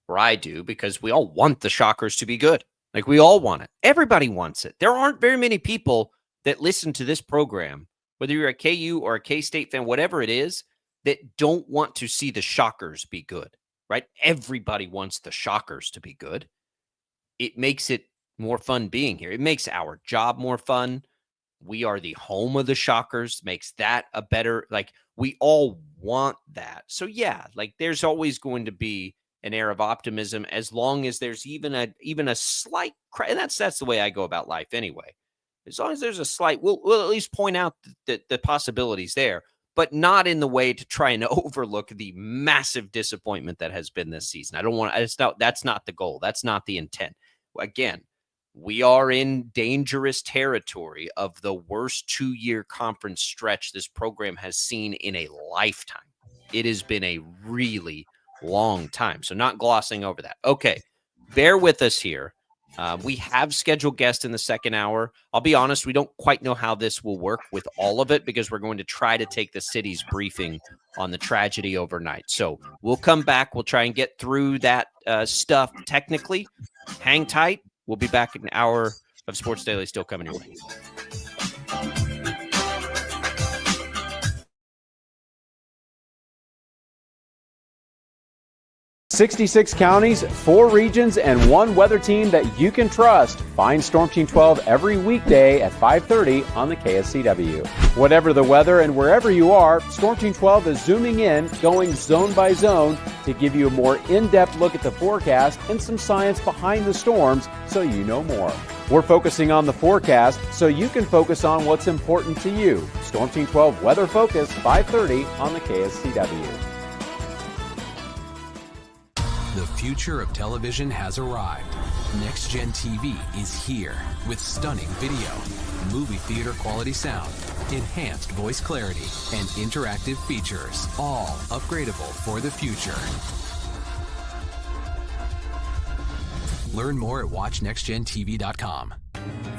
or I do, because we all want the Shockers to be good. Like, we all want it. Everybody wants it. There aren't very many people that listen to this program, whether you're a KU or a K-State fan, whatever it is, that don't want to see the Shockers be good, right? Everybody wants the Shockers to be good. It makes it more fun being here. It makes our job more fun. We are the home of the Shockers, makes that a better, we all want that. So yeah, there's always going to be an air of optimism as long as there's even a slight, and that's the way I go about life anyway. As long as there's a slight, we'll at least point out the possibilities there, but not in the way to try and overlook the massive disappointment that has been this season. That's not the goal. That's not the intent. Again, we are in dangerous territory of the worst 2-year conference stretch this program has seen in a lifetime. It has been a really long time. So not glossing over that. Okay, bear with us here. We have scheduled guests in the second hour. I'll be honest, we don't quite know how this will work with all of it because we're going to try to take the city's briefing on the tragedy overnight. So we'll come back. We'll try and get through that stuff technically. Hang tight. We'll be back in an hour of Sports Daily still coming your way. 66 counties, 4 regions, and 1 weather team that you can trust. Find Storm Team 12 every weekday at 5:30 on the KSCW. Whatever the weather and wherever you are, Storm Team 12 is zooming in, going zone by zone to give you a more in-depth look at the forecast and some science behind the storms so you know more. We're focusing on the forecast so you can focus on what's important to you. Storm Team 12 Weather Focus, 5:30 on the KSCW. The future of television has arrived. Next Gen TV is here with stunning video, movie theater quality sound, enhanced voice clarity, and interactive features, all upgradable for the future. Learn more at watchnextgentv.com.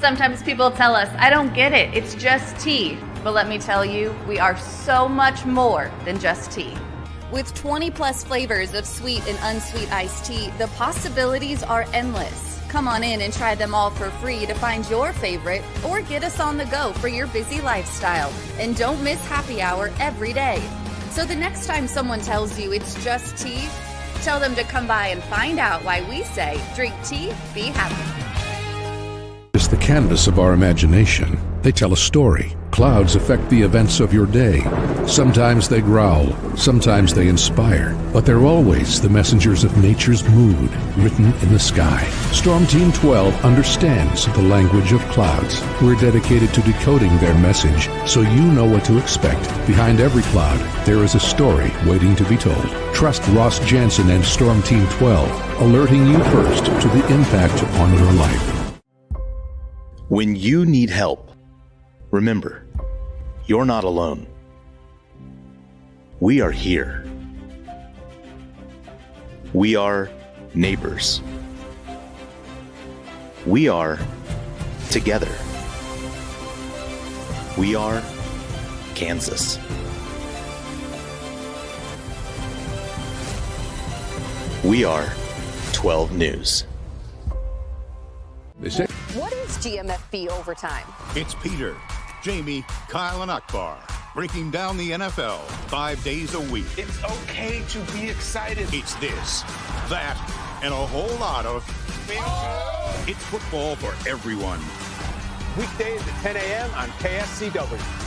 Sometimes people tell us, I don't get it, it's just tea. But let me tell you, we are so much more than just tea. With 20 plus flavors of sweet and unsweet iced tea, the possibilities are endless. Come on in and try them all for free to find your favorite or get us on the go for your busy lifestyle. And don't miss happy hour every day. So the next time someone tells you it's just tea, tell them to come by and find out why we say drink tea, be happy. It's the canvas of our imagination. They tell a story. Clouds affect the events of your day. Sometimes they growl, sometimes they inspire, but they're always the messengers of nature's mood written in the sky. Storm Team 12 understands the language of clouds. We're dedicated to decoding their message so you know what to expect. Behind every cloud, there is a story waiting to be told. Trust Ross Jansen and Storm Team 12, alerting you first to the impact on your life. When you need help, remember, you're not alone. We are here. We are neighbors. We are together. We are Kansas. We are 12 News. They say, What is GMFB overtime? It's Peter, Jamie, Kyle, and Akbar breaking down the NFL 5 days a week. It's okay to be excited. It's this, that, and a whole lot of. It's football for everyone. Weekdays at 10 a.m. on KSCW.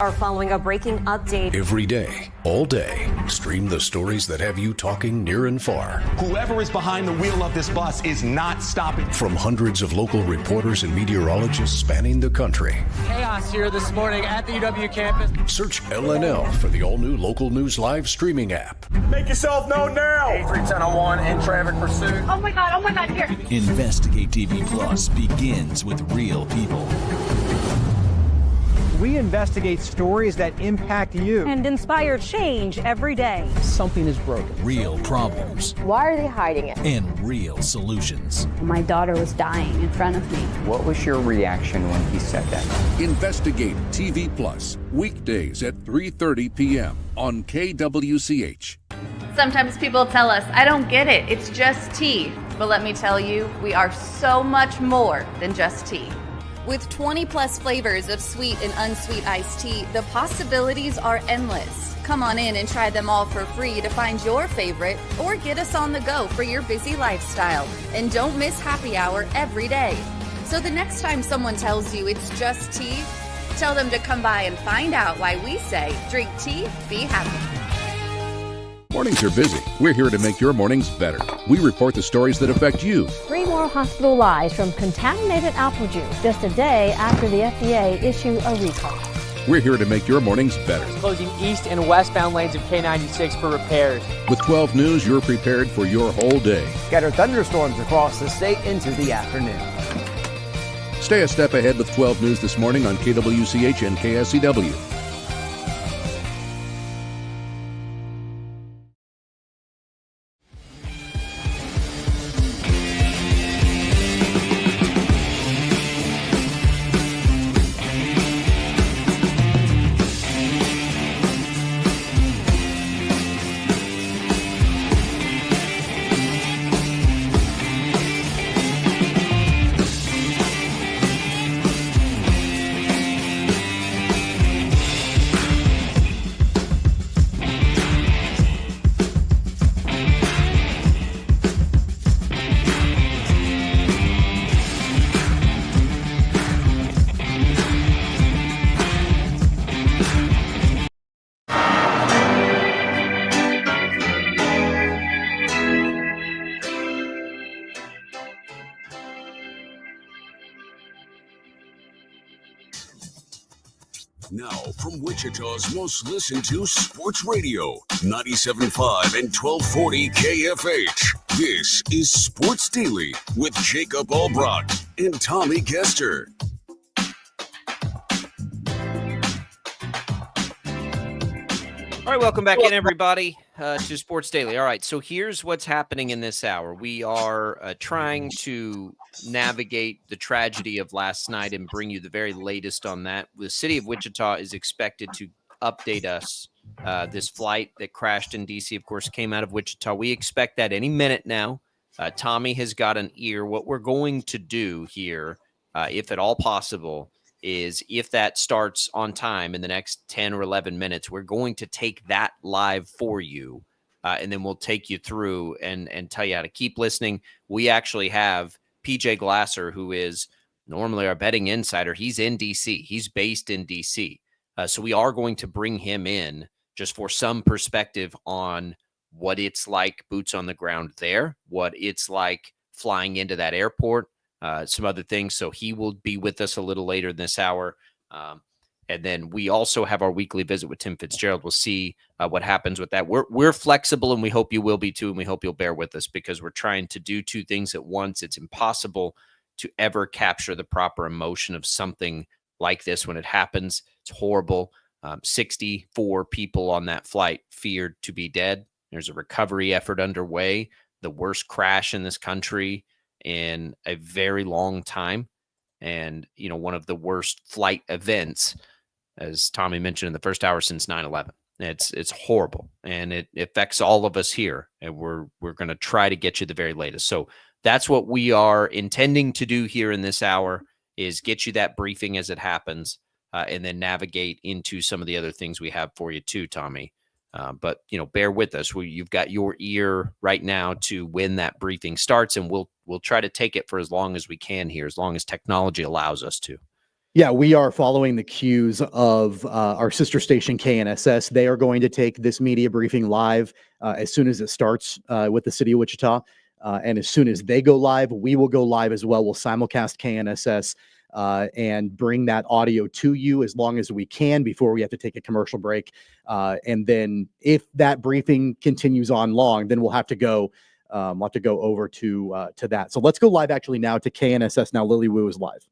Are following a breaking update. every day, all day, stream the stories that have you talking near and far. Whoever is behind the wheel of this bus is not stopping. From hundreds of local reporters and meteorologists spanning the country. Chaos here this morning at the UW campus. Search LNL for the all-new Local News Live streaming app. Make yourself known now. 31001 in traffic pursuit. Oh my God, here. Investigate TV Plus begins with real people. We investigate stories that impact you. And inspire change every day. Something is broken. Real problems Why are they hiding it? and real solutions. My daughter was dying in front of me. What was your reaction when he said that? Investigate TV Plus, weekdays at 3:30 p.m. on KWCH. Sometimes people tell us, I don't get it, it's just tea. But let me tell you, we are so much more than just tea. With 20 plus flavors of sweet and unsweet iced tea, the possibilities are endless. Come on in and try them all for free to find your favorite or get us on the go for your busy lifestyle. And don't miss happy hour every day. So the next time someone tells you it's just tea, tell them to come by and find out why we say, drink tea, be happy. Mornings are busy. We're here to make your mornings better. We report the stories that affect you. 3 more hospital lies from contaminated apple juice just a day after the FDA issued a recall. We're here to make your mornings better. Closing east and westbound lanes of K96 for repairs. With 12 News, you're prepared for your whole day. Scattered thunderstorms across the state into the afternoon. Stay a step ahead with 12 News this morning on KWCH and KSCW. Now, from Wichita's most listened to sports radio, 97.5 and 1240 KFH. This is Sports Daily with Jacob Albrock and Tommy Kester. All right, welcome back in, everybody, to Sports Daily. All right, so here's what's happening in this hour. We are trying to navigate the tragedy of last night and bring you the very latest on that. The city of Wichita is expected to update us. This flight that crashed in D.C., of course, came out of Wichita. We expect that any minute now. Tommy has got an ear. What we're going to do here, if at all possible, is if that starts on time in the next 10 or 11 minutes, we're going to take that live for you, and then we'll take you through and tell you how to keep listening. We actually have PJ Glasser, who is normally our betting insider. He's in D.C. He's based in D.C. So we are going to bring him in just for some perspective on what it's like boots on the ground there, what it's like flying into that airport, some other things. So he will be with us a little later in this hour. And then we also have our weekly visit with Tim Fitzgerald. We'll see what happens with that. We're flexible, and we hope you will be too, and we hope you'll bear with us because we're trying to do two things at once. It's impossible to ever capture the proper emotion of something like this when it happens. It's horrible. 64 people on that flight feared to be dead. There's a recovery effort underway. The worst crash in this country in a very long time. And, you know, one of the worst flight events, as Tommy mentioned in the first hour, since 9/11. It's horrible, and it affects all of us here. And we're going to try to get you the very latest. So that's what we are intending to do here in this hour, is get you that briefing as it happens, and then navigate into some of the other things we have for you too, Tommy. But bear with us. You've got your ear right now to when that briefing starts, and we'll try to take it for as long as we can here, as long as technology allows us to. Yeah, we are following the cues of our sister station, KNSS. They are going to take this media briefing live as soon as it starts with the city of Wichita. And as soon as they go live, we will go live as well. We'll simulcast KNSS and bring that audio to you as long as we can before we have to take a commercial break. And then if that briefing continues on long, then we'll have to go over to that. So let's go live actually now to KNSS. Now Lily Wu is live.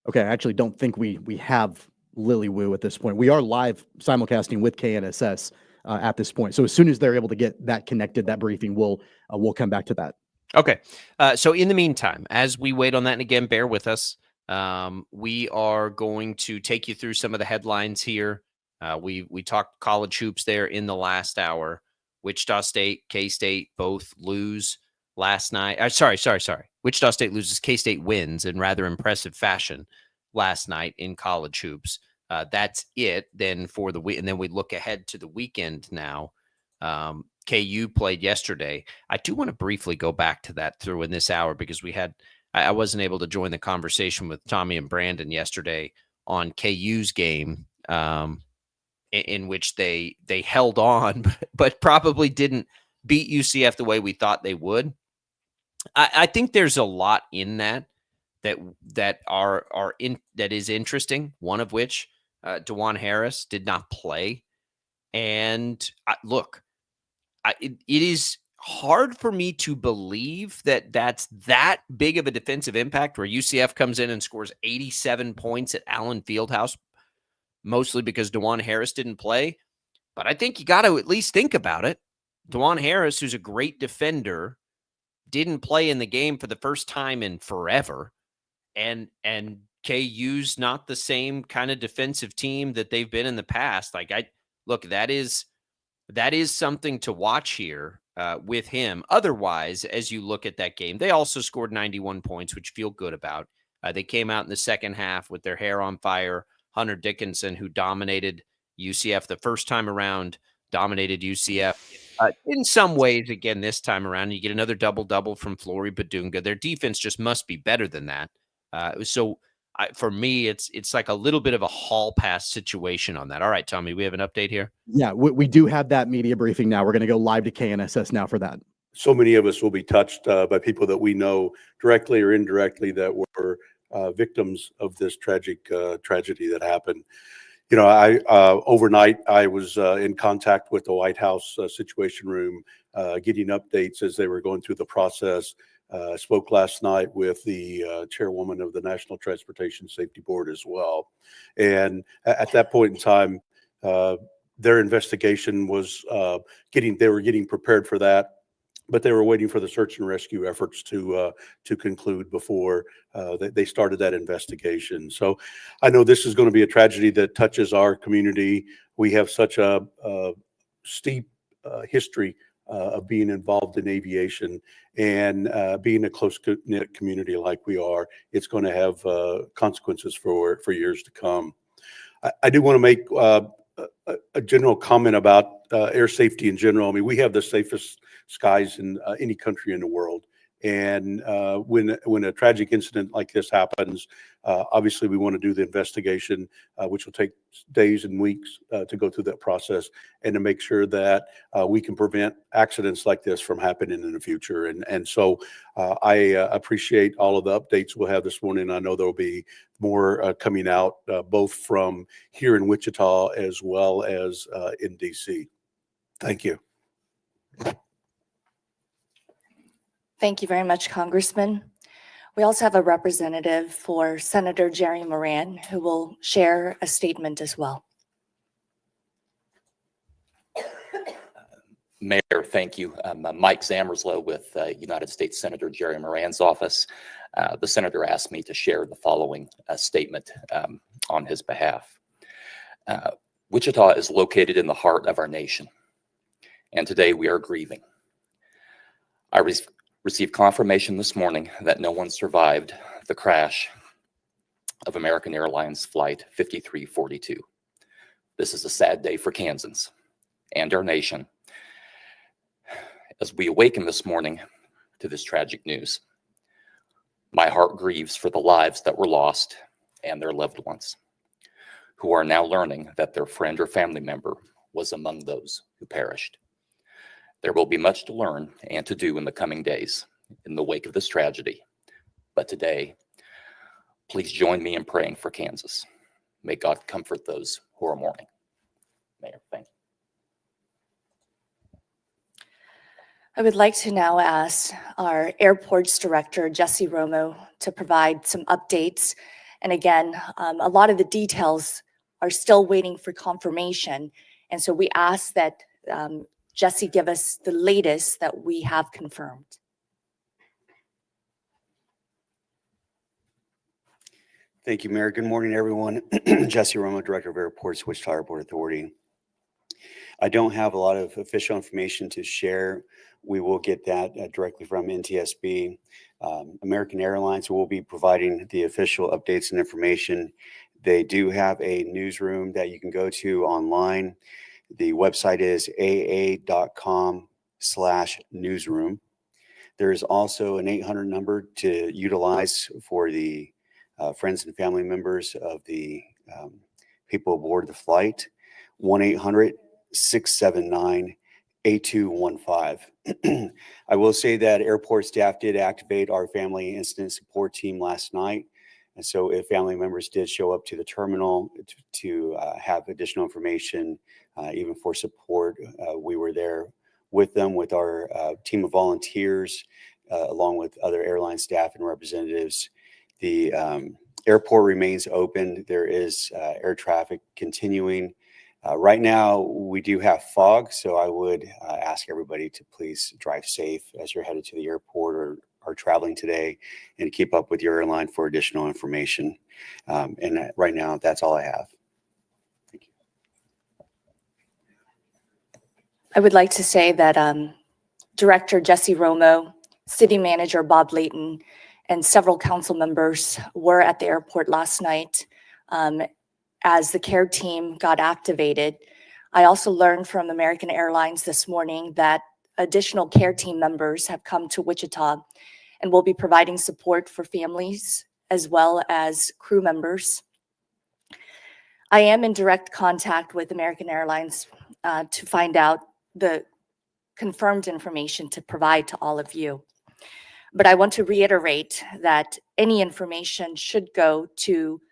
Okay, I actually don't think we have Lily Wu at this point. We are live simulcasting with KNSS at this point. So as soon as they're able to get that connected, that briefing, we'll come back to that. Okay. So in the meantime, as we wait on that, and again, bear with us, we are going to take you through some of the headlines here. We talked college hoops there in the last hour. Wichita State, K-State both lose last night. Sorry. Wichita State loses. K-State wins in rather impressive fashion last night in college hoops. That's it then for the week. And then we look ahead to the weekend now. KU played yesterday. I do want to briefly go back to that through in this hour, because I wasn't able to join the conversation with Tommy and Brandon yesterday on KU's game, in which they held on, but probably didn't beat UCF the way we thought they would. I think there's a lot in that is interesting. One of which, DeJuan Harris did not play, and it is hard for me to believe that's that big of a defensive impact, where UCF comes in and scores 87 points at Allen Fieldhouse, mostly because DeJuan Harris didn't play. But I think you got to at least think about it. DeJuan Harris, who's a great defender, didn't play in the game for the first time in forever. And KU's not the same kind of defensive team that they've been in the past. That is something to watch here with him. Otherwise, as you look at that game, they also scored 91 points, which you feel good about. They came out in the second half with their hair on fire. Hunter Dickinson, who dominated UCF the first time around, dominated UCF. In some ways, again, this time around, you get another double-double from Flory Badunga. Their defense just must be better than that. For me, it's like a little bit of a hall pass situation on that. All right, Tommy, we have an update here. Yeah, we do have that media briefing now. We're going to go live to KNSS now for that. So many of us will be touched by people that we know directly or indirectly that were victims of this tragic tragedy that happened. Overnight, I was in contact with the White House Situation Room, getting updates as they were going through the process. I spoke last night with the chairwoman of the National Transportation Safety Board as well. And at that point in time, their investigation was they were getting prepared for that, but they were waiting for the search and rescue efforts to conclude before they started that investigation. So I know this is going to be a tragedy that touches our community. We have such a steep history of being involved in aviation, and being a close-knit community like we are, it's going to have consequences for years to come. I do want to make a general comment about air safety in general. I mean, we have the safest skies in any country in the world. And when a tragic incident like this happens, obviously we want to do the investigation, which will take days and weeks to go through that process, and to make sure that we can prevent accidents like this from happening in the future. And so I appreciate all of the updates we'll have this morning. I know there will be more coming out, both from here in Wichita as well as in DC. Thank you. Thank you very much, Congressman. We also have a representative for Senator Jerry Moran, who will share a statement as well. Mayor, thank you. I'm Mike Zammerslow with United States Senator Jerry Moran's office. The senator asked me to share the following statement on his behalf. Wichita is located in the heart of our nation, and today we are grieving. I received confirmation this morning that no one survived the crash of American Airlines Flight 5342. This is a sad day for Kansans and our nation as we awaken this morning to this tragic news. My heart grieves for the lives that were lost and their loved ones, who are now learning that their friend or family member was among those who perished. There will be much to learn and to do in the coming days in the wake of this tragedy. But today, please join me in praying for Kansas. May God comfort those who are mourning. Mayor, thank you. I would like to now ask our airports director, Jesse Romo, to provide some updates. And again, a lot of the details are still waiting for confirmation. And so we ask that Jesse give us the latest that we have confirmed. Thank you, Mayor. Good morning, everyone. Jesse Romo, Director of Airports, Wichita Airport Authority. I don't have a lot of official information to share. We will get that directly from NTSB. American Airlines will be providing the official updates and information. They do have a newsroom that you can go to online. The website is aa.com/newsroom. There is also an 800 number to utilize for the friends and family members of the people aboard the flight, 1-800-679-8215. I will say that airport staff did activate our family incident support team last night. And so if family members did show up to the terminal to have additional information, even for support, we were there with them with our team of volunteers, along with other airline staff and representatives. The airport remains open. There is air traffic continuing. Right now, we do have fog, so I would ask everybody to please drive safe as you're headed to the airport or are traveling today, and keep up with your airline for additional information. And right now, that's all I have. Thank you. I would like to say that Director Jesse Romo, City Manager Bob Layton, and several council members were at the airport last night as the care team got activated. I also learned from American Airlines this morning that additional care team members have come to Wichita and will be providing support for families as well as crew members. I am in direct contact with American Airlines to find out the confirmed information to provide to all of you. But I want to reiterate that any information should go to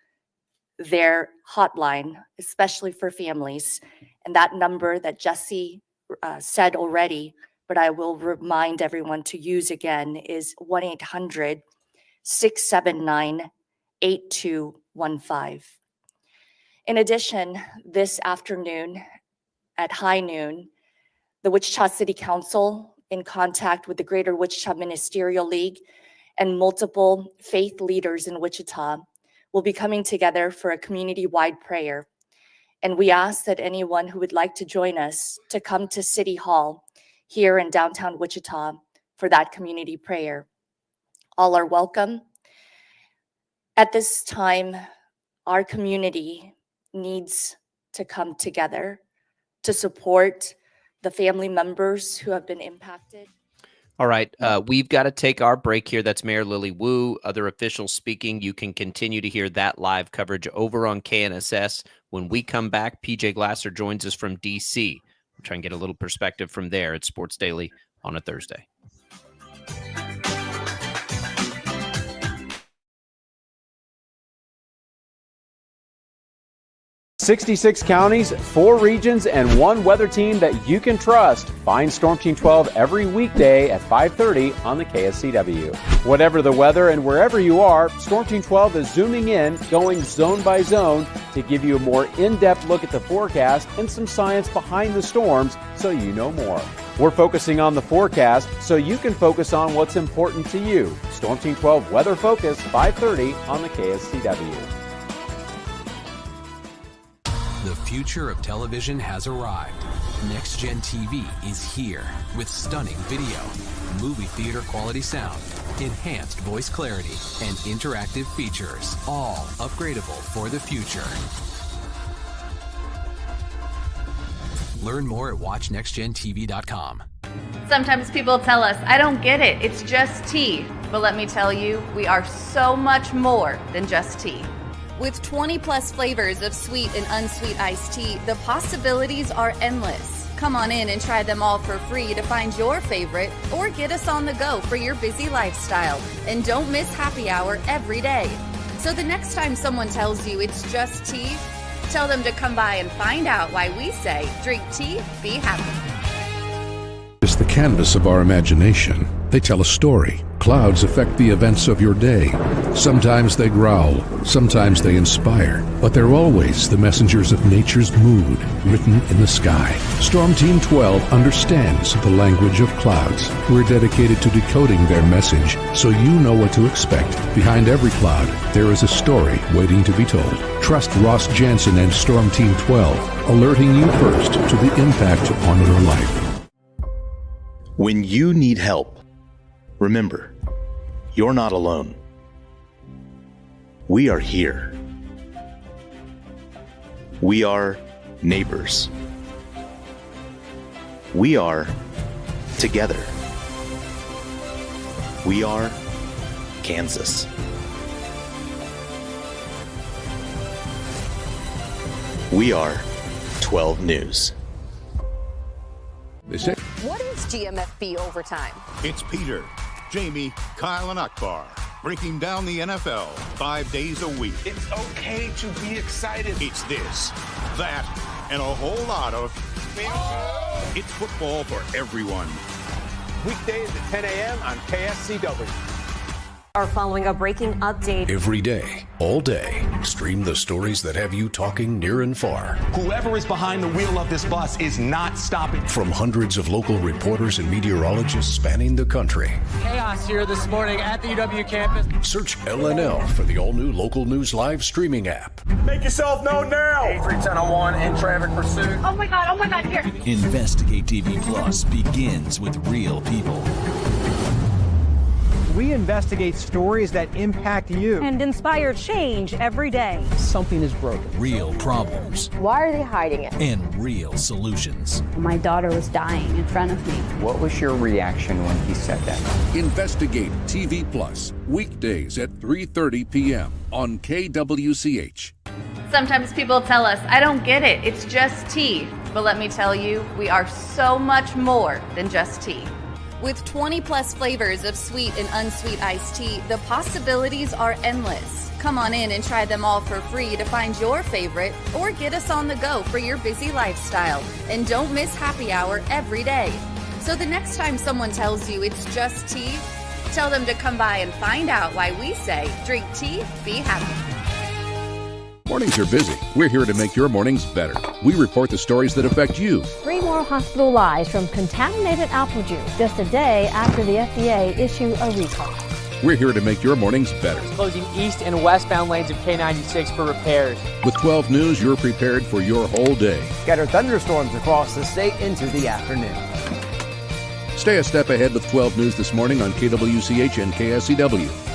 their hotline, especially for families. And that number that Jesse said already, but I will remind everyone to use again, is 1-800-679-8215. In addition, this afternoon at high noon, the Wichita City Council, in contact with the Greater Wichita Ministerial League and multiple faith leaders in Wichita, will be coming together for a community-wide prayer. And we ask that anyone who would like to join us to come to City Hall here in downtown Wichita for that community prayer. All are welcome. At this time, our community needs to come together to support the family members who have been impacted. All right, we've got to take our break here. That's Mayor Lily Wu, other officials speaking. You can continue to hear that live coverage over on KNSS. When we come back, PJ Glasser joins us from D.C. We'll try and get a little perspective from there at Sports Daily on a Thursday. 66 counties, 4 regions, and 1 weather team that you can trust. Find Storm Team 12 every weekday at 5:30 on the KSCW. Whatever the weather and wherever you are, Storm Team 12 is zooming in, going zone by zone to give you a more in-depth look at the forecast and some science behind the storms so you know more. We're focusing on the forecast so you can focus on what's important to you. Storm Team 12 Weather Focus, 5:30 on the KSCW. The future of television has arrived. Next Gen TV is here with stunning video, movie theater quality sound, enhanced voice clarity, and interactive features, all upgradable for the future. Learn more at watchnextgentv.com. Sometimes people tell us, I don't get it, it's just tea. But let me tell you, we are so much more than just tea. With 20 plus flavors of sweet and unsweet iced tea, the possibilities are endless. Come on in and try them all for free to find your favorite or get us on the go for your busy lifestyle. And don't miss happy hour every day. So the next time someone tells you it's just tea, tell them to come by and find out why we say, drink tea, be happy. It's the canvas of our imagination. They tell a story. Clouds affect the events of your day. Sometimes they growl, sometimes they inspire, but they're always the messengers of nature's mood, written in the sky. Storm Team 12 understands the language of clouds. We're dedicated to decoding their message so you know what to expect. Behind every cloud, there is a story waiting to be told. Trust Ross Jansen and Storm Team 12, alerting you first to the impact on your life. When you need help, remember, you're not alone. We are here. We are neighbors. We are together. We are Kansas. We are 12 News. What is GMFB overtime? It's Peter, Jamie, Kyle, and Akbar breaking down the NFL 5 days a week. It's okay to be excited. It's this, that, and a whole lot of It's football for everyone. Weekdays at 10 a.m. on KSCW. Are following a breaking update. Every day, all day, stream the stories that have you talking near and far. Whoever is behind the wheel of this bus is not stopping. From hundreds of local reporters and meteorologists spanning the country. Chaos here this morning at the UW campus. Search LNL for the all-new Local News Live streaming app. Make yourself known now. 31001 in traffic pursuit. Oh my God, here. Investigate TV Plus begins with real people. We investigate stories that impact you. And inspire change every day. Something is broken. Real problems Why are they hiding it? and real solutions. My daughter was dying in front of me. What was your reaction when he said that? Investigate TV Plus, weekdays at 3:30 p.m. on KWCH. Sometimes people tell us, I don't get it, it's just tea. But let me tell you, we are so much more than just tea. With 20 plus flavors of sweet and unsweet iced tea, the possibilities are endless. Come on in and try them all for free to find your favorite or get us on the go for your busy lifestyle. And don't miss happy hour every day. So the next time someone tells you it's just tea, tell them to come by and find out why we say, drink tea, be happy. Mornings are busy. We're here to make your mornings better. We report the stories that affect you. 3 more hospital lies from contaminated apple juice just a day after the FDA issue a recall. We're here to make your mornings better. Closing east and westbound lanes of K96 for repairs. With 12 News, you're prepared for your whole day. Scattered thunderstorms across the state into the afternoon. Stay a step ahead with 12 News this morning on KWCH and KSCW.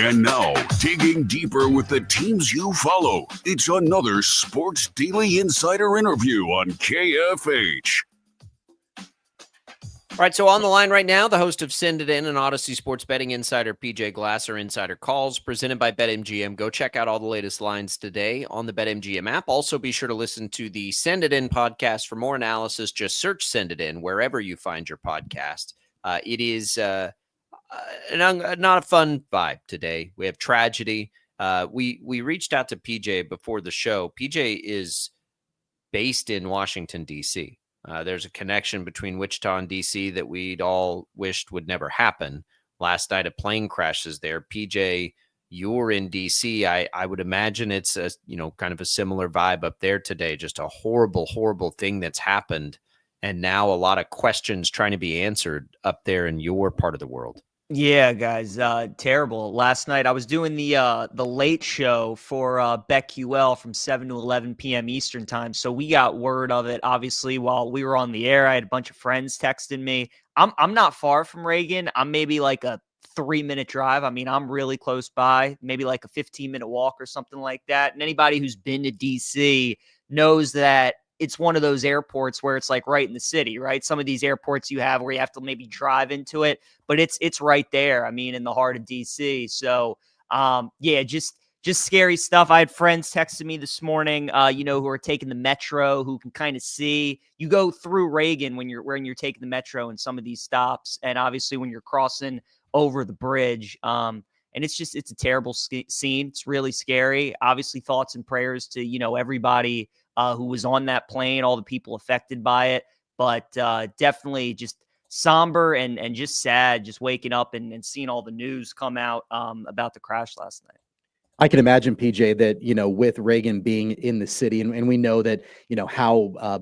And now, digging deeper with the teams you follow, it's another Sports Daily Insider interview on KFH. All right, so on the line right now, the host of Send It In and Odyssey Sports Betting Insider, PJ Glasser, Insider Calls, presented by BetMGM. Go check out all the latest lines today on the BetMGM app. Also, be sure to listen to the Send It In podcast for more analysis. Just search Send It In wherever you find your podcast. It is not a fun vibe today. We have tragedy. We reached out to PJ before the show. PJ is based in Washington, D.C., there's a connection between Wichita and D.C. that we'd all wished would never happen. Last night, a plane crashes there. PJ, you're in D.C. I would imagine it's a, kind of a similar vibe up there today. Just a horrible, horrible thing that's happened. And now a lot of questions trying to be answered up there in your part of the world. Yeah, guys, terrible. Last night I was doing the late show for BetQL from 7 to 11 p.m. Eastern time. So we got word of it, obviously, while we were on the air. I had a bunch of friends texting me. I'm not far from Reagan. I'm maybe like a 3-minute drive. I mean, I'm really close by, maybe like a 15-minute walk or something like that. And anybody who's been to DC knows that it's one of those airports where it's like right in the city, right? Some of these airports you have where you have to maybe drive into it, but it's right there. I mean, in the heart of DC. So, yeah, just scary stuff. I had friends texting me this morning, who are taking the metro, who can kind of see. You go through Reagan when you're taking the metro in some of these stops, and obviously when you're crossing over the bridge. And it's a terrible scene. It's really scary. Obviously, thoughts and prayers to everybody who was on that plane, all the people affected by it, but definitely just somber and just sad, just waking up and seeing all the news come out about the crash last night. I can imagine, PJ, that, with Reagan being in the city, and we know that, how,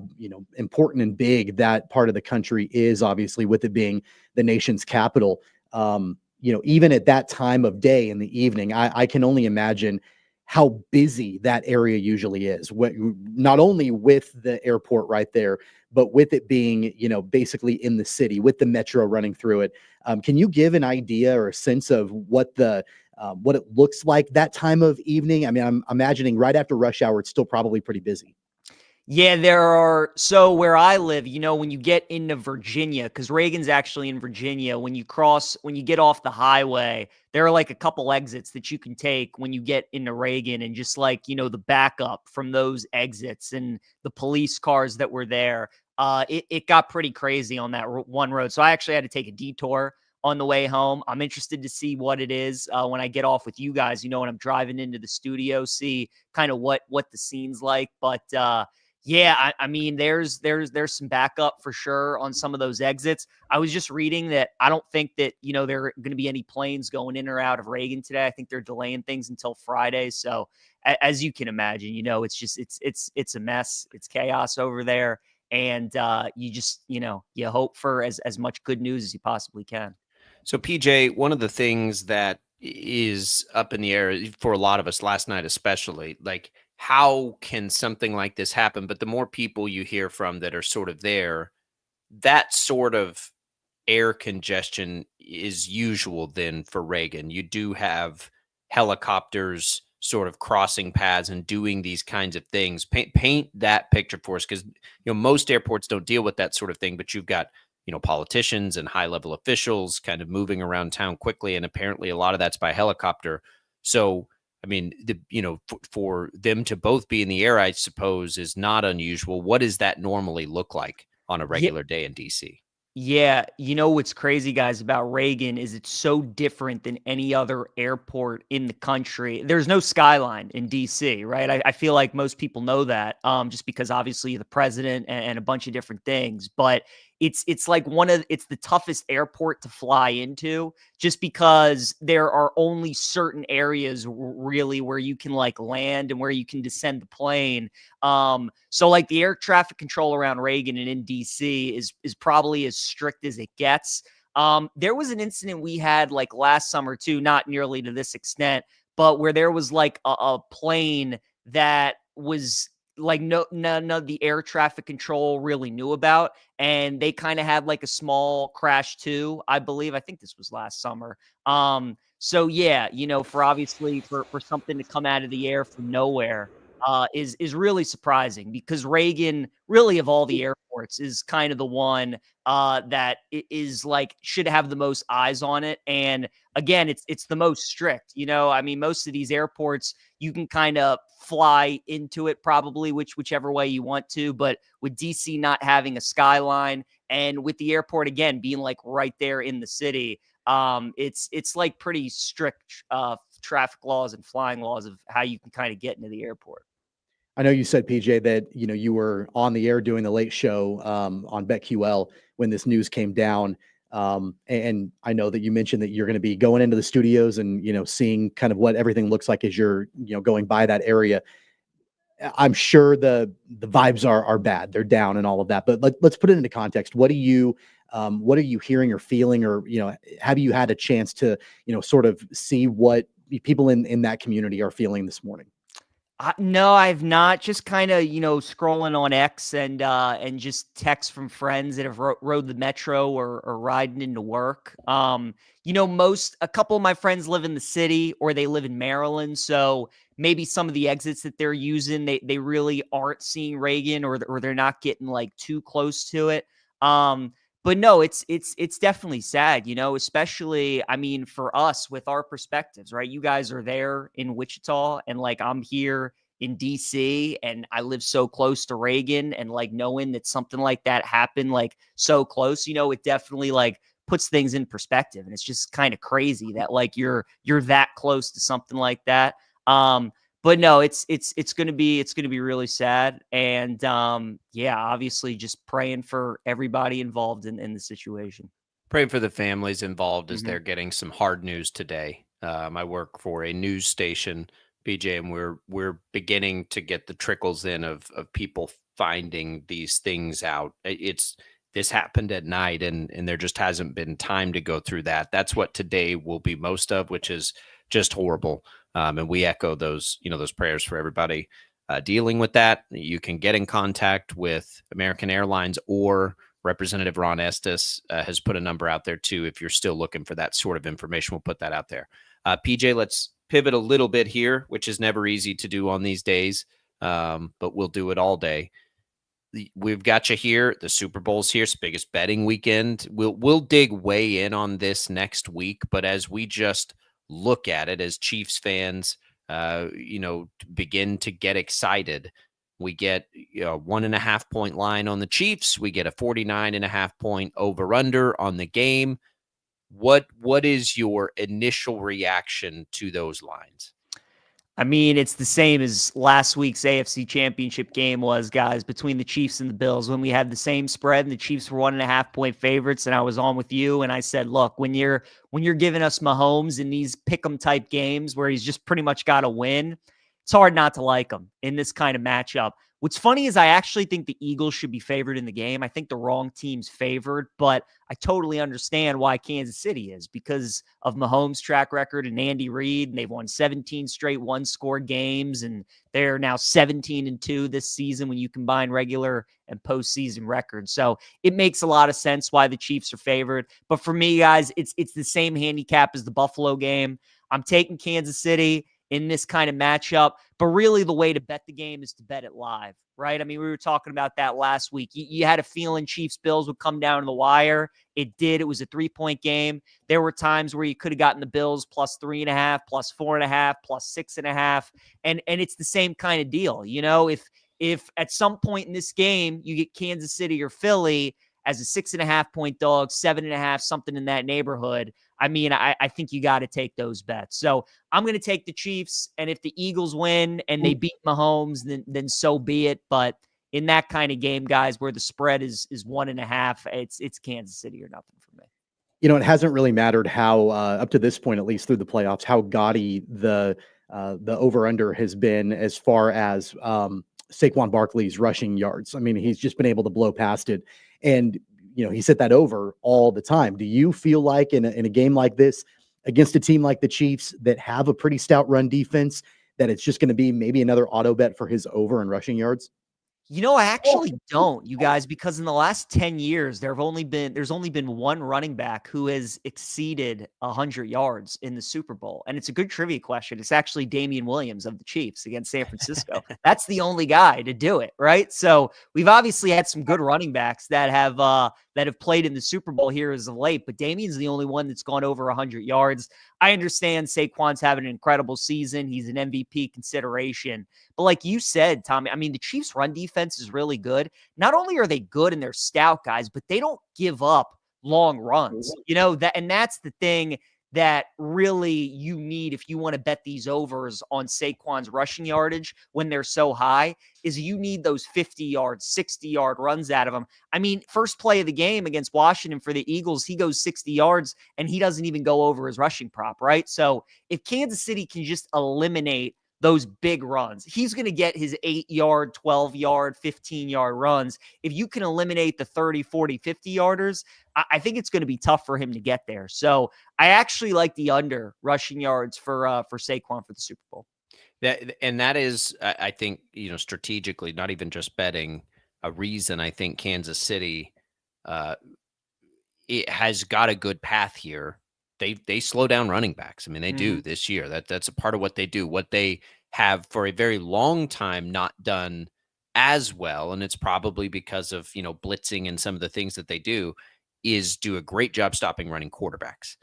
important and big that part of the country is, obviously, with it being the nation's capital. Even at that time of day in the evening, I can only imagine how busy that area usually is, not only with the airport right there, but with it being, basically in the city with the metro running through it. Can you give an idea or a sense of what it looks like that time of evening? I mean, I'm imagining right after rush hour, it's still probably pretty busy. Yeah, so where I live, when you get into Virginia, because Reagan's actually in Virginia, when you get off the highway, there are like a couple exits that you can take when you get into Reagan, and just like, the backup from those exits and the police cars that were there, it got pretty crazy on that one road. So I actually had to take a detour on the way home. I'm interested to see what it is when I get off with you guys, when I'm driving into the studio, see kind of what the scene's like. But, yeah, I mean, there's some backup for sure on some of those exits. I was just reading that I don't think that, there are going to be any planes going in or out of Reagan today. I think they're delaying things until Friday. So as you can imagine, it's just, it's a mess. It's chaos over there. And you just, you hope for as much good news as you possibly can. So PJ, one of the things that is up in the air for a lot of us last night, especially, like, how can something like this happen? But the more people you hear from that are sort of there, that sort of air congestion is usual then for Reagan. You do have helicopters sort of crossing paths and doing these kinds of things. Paint that picture for us, because most airports don't deal with that sort of thing, but you've got politicians and high-level officials kind of moving around town quickly, and apparently a lot of that's by helicopter. So I mean, for them to both be in the air, I suppose, is not unusual. What does that normally look like on a regular day in DC? Yeah, what's crazy, guys, about Reagan is it's so different than any other airport in the country. There's no skyline in DC, right? I feel like most people know that, just because obviously the president and a bunch of different things. But it's like it's the toughest airport to fly into, just because there are only certain areas really where you can like land and where you can descend the plane. So like the air traffic control around Reagan and in DC is probably as strict as it gets. There was an incident we had like last summer too, not nearly to this extent, but where there was like a plane that was like none of the air traffic control really knew about, and they kind of had like a small crash too, I believe. I think this was last summer. So yeah, for obviously for something to come out of the air from nowhere is really surprising, because Reagan, really of all the airports, is kind of the one that is like should have the most eyes on it. And again, it's the most strict. I mean, most of these airports you can kind of fly into it probably whichever way you want to, but with DC not having a skyline, and with the airport again being like right there in the city, it's like pretty strict traffic laws and flying laws of how you can kind of get into the airport. I know you said, PJ, that you were on the air doing the late show on BetQL when this news came down, and I know that you mentioned that you're going to be going into the studios and seeing kind of what everything looks like as you're going by that area. I'm sure the vibes are bad, they're down and all of that, but let's put it into context. What are you hearing or feeling, or have you had a chance to sort of see what people in that community are feeling this morning? No, I've not. Just kind of, scrolling on X and just texts from friends that have rode the metro or riding into work. A couple of my friends live in the city or they live in Maryland, so maybe some of the exits that they're using, they really aren't seeing Reagan, or they're not getting like too close to it. But no, it's definitely sad, especially, I mean, for us with our perspectives, right? You guys are there in Wichita, and like I'm here in DC, and I live so close to Reagan, and like knowing that something like that happened like so close, it definitely like puts things in perspective. And it's just kind of crazy that like you're that close to something like that. But no, it's gonna be really sad, and yeah, obviously just praying for everybody involved in the situation. Praying for the families involved as they're getting some hard news today. I work for a news station, BJ, and we're beginning to get the trickles in of people finding these things out. This happened at night, and there just hasn't been time to go through that. That's what today will be most of, which is just horrible. And we echo those prayers for everybody dealing with that. You can get in contact with American Airlines, or Representative Ron Estes has put a number out there too. If you're still looking for that sort of information, we'll put that out there. PJ, let's pivot a little bit here, which is never easy to do on these days, but we'll do it all day. We've got you here. The Super Bowl's here. It's the biggest betting weekend. We'll dig way in on this next week, but as we just look at it as Chiefs fans, begin to get excited. We get a 1.5 point line on the Chiefs. We get a 49.5 point over under on the game. What is your initial reaction to those lines? I mean, it's the same as last week's AFC Championship game was, guys, between the Chiefs and the Bills, when we had the same spread and the Chiefs were 1.5 point favorites, and I was on with you, and I said, look, when you're giving us Mahomes in these pick'em type games where he's just pretty much got to win, it's hard not to like him in this kind of matchup. What's funny is I actually think the Eagles should be favored in the game. I think the wrong team's favored, but I totally understand why Kansas City is, because of Mahomes' track record and Andy Reid, and they've won 17 straight one-score games, and they're now 17-2 this season when you combine regular and postseason records. So it makes a lot of sense why the Chiefs are favored. But for me, guys, it's the same handicap as the Buffalo game. I'm taking Kansas City in this kind of matchup, but really the way to bet the game is to bet it live, right? I mean, we were talking about that last week. You had a feeling Chiefs-Bills would come down to the wire. It did. It was a 3-point game. There were times where you could have gotten the Bills plus 3.5, plus 4.5, plus 6.5, and it's the same kind of deal. If at some point in this game you get Kansas City or Philly as a 6.5 point dog, 7.5, something in that neighborhood, I mean, I think you got to take those bets. So I'm going to take the Chiefs, and if the Eagles win and they beat Mahomes, then so be it. But in that kind of game, guys, where the spread is 1.5, it's Kansas City or nothing for me. It hasn't really mattered how, up to this point, at least through the playoffs, how gaudy the over-under has been as far as Saquon Barkley's rushing yards. I mean, he's just been able to blow past it. And he's hit that over all the time. Do you feel like in a game like this, against a team like the Chiefs that have a pretty stout run defense, that it's just going to be maybe another auto bet for his over and rushing yards? I actually don't, you guys, because in the last 10 years, there's only been one running back who has exceeded 100 yards in the Super Bowl. And it's a good trivia question. It's actually Damian Williams of the Chiefs against San Francisco. That's the only guy to do it, right? So we've obviously had some good running backs that have played in the Super Bowl here as of late, but Damian's the only one that's gone over 100 yards. I understand Saquon's having an incredible season. He's an MVP consideration. But like you said, Tommy, I mean, the Chiefs' run defense is really good. Not only are they good and they're stout guys, but they don't give up long runs. And that's the thing that really you need if you want to bet these overs on Saquon's rushing yardage when they're so high, is you need those 50-yard, 60-yard runs out of him. I mean, first play of the game against Washington for the Eagles, he goes 60 yards and he doesn't even go over his rushing prop, right? So if Kansas City can just eliminate those big runs, he's going to get his 8-yard, 12-yard, 15-yard runs. If you can eliminate the 30, 40, 50-yarders, I think it's going to be tough for him to get there. So I actually like the under rushing yards for Saquon for the Super Bowl. That is, I think, strategically, not even just betting, a reason I think Kansas City it has got a good path here. They slow down running backs. I mean, they do this year. That's a part of what they do. What they have for a very long time not done as well, and it's probably because of blitzing and some of the things that they do, is do a great job stopping running quarterbacks.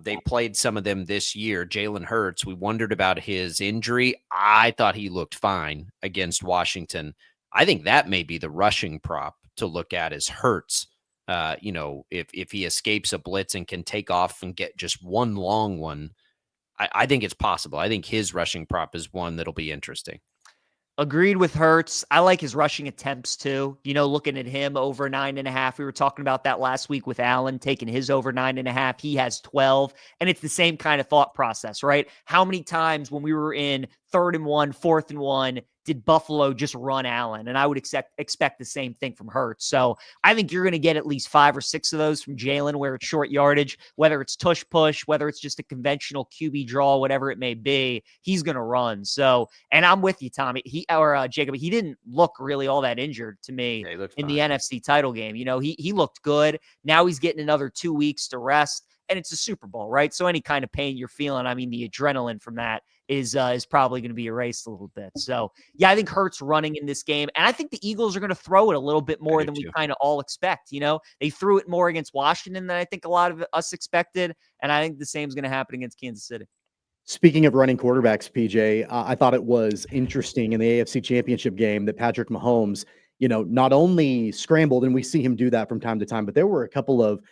They played some of them this year. Jalen Hurts, we wondered about his injury. I thought he looked fine against Washington. I think that may be the rushing prop to look at, is Hurts. If he escapes a blitz and can take off and get just one long one, I think it's possible. I think his rushing prop is one that'll be interesting. Agreed with Hurts. I like his rushing attempts too. Looking at him over 9.5. We were talking about that last week with Allen taking his over 9.5. He has 12. And it's the same kind of thought process, right? How many times when we were in 3rd and 1, 4th and 1, did Buffalo just run Allen? And I would expect the same thing from Hurts. So I think you're going to get at least 5 or 6 of those from Jalen, where it's short yardage, whether it's tush push, whether it's just a conventional QB draw, whatever it may be, he's going to run. So, and I'm with you, Tommy. Jacob, he didn't look really all that injured to me in the NFC title game. He looked good. Now he's getting another 2 weeks to rest. And it's a Super Bowl, right? So any kind of pain you're feeling, I mean, the adrenaline from that is probably going to be erased a little bit. So, yeah, I think Hurts running in this game. And I think the Eagles are going to throw it a little bit more than we kind of all expect. They threw it more against Washington than I think a lot of us expected. And I think the same is going to happen against Kansas City. Speaking of running quarterbacks, PJ, I thought it was interesting in the AFC Championship game that Patrick Mahomes, not only scrambled, and we see him do that from time to time, but there were a couple of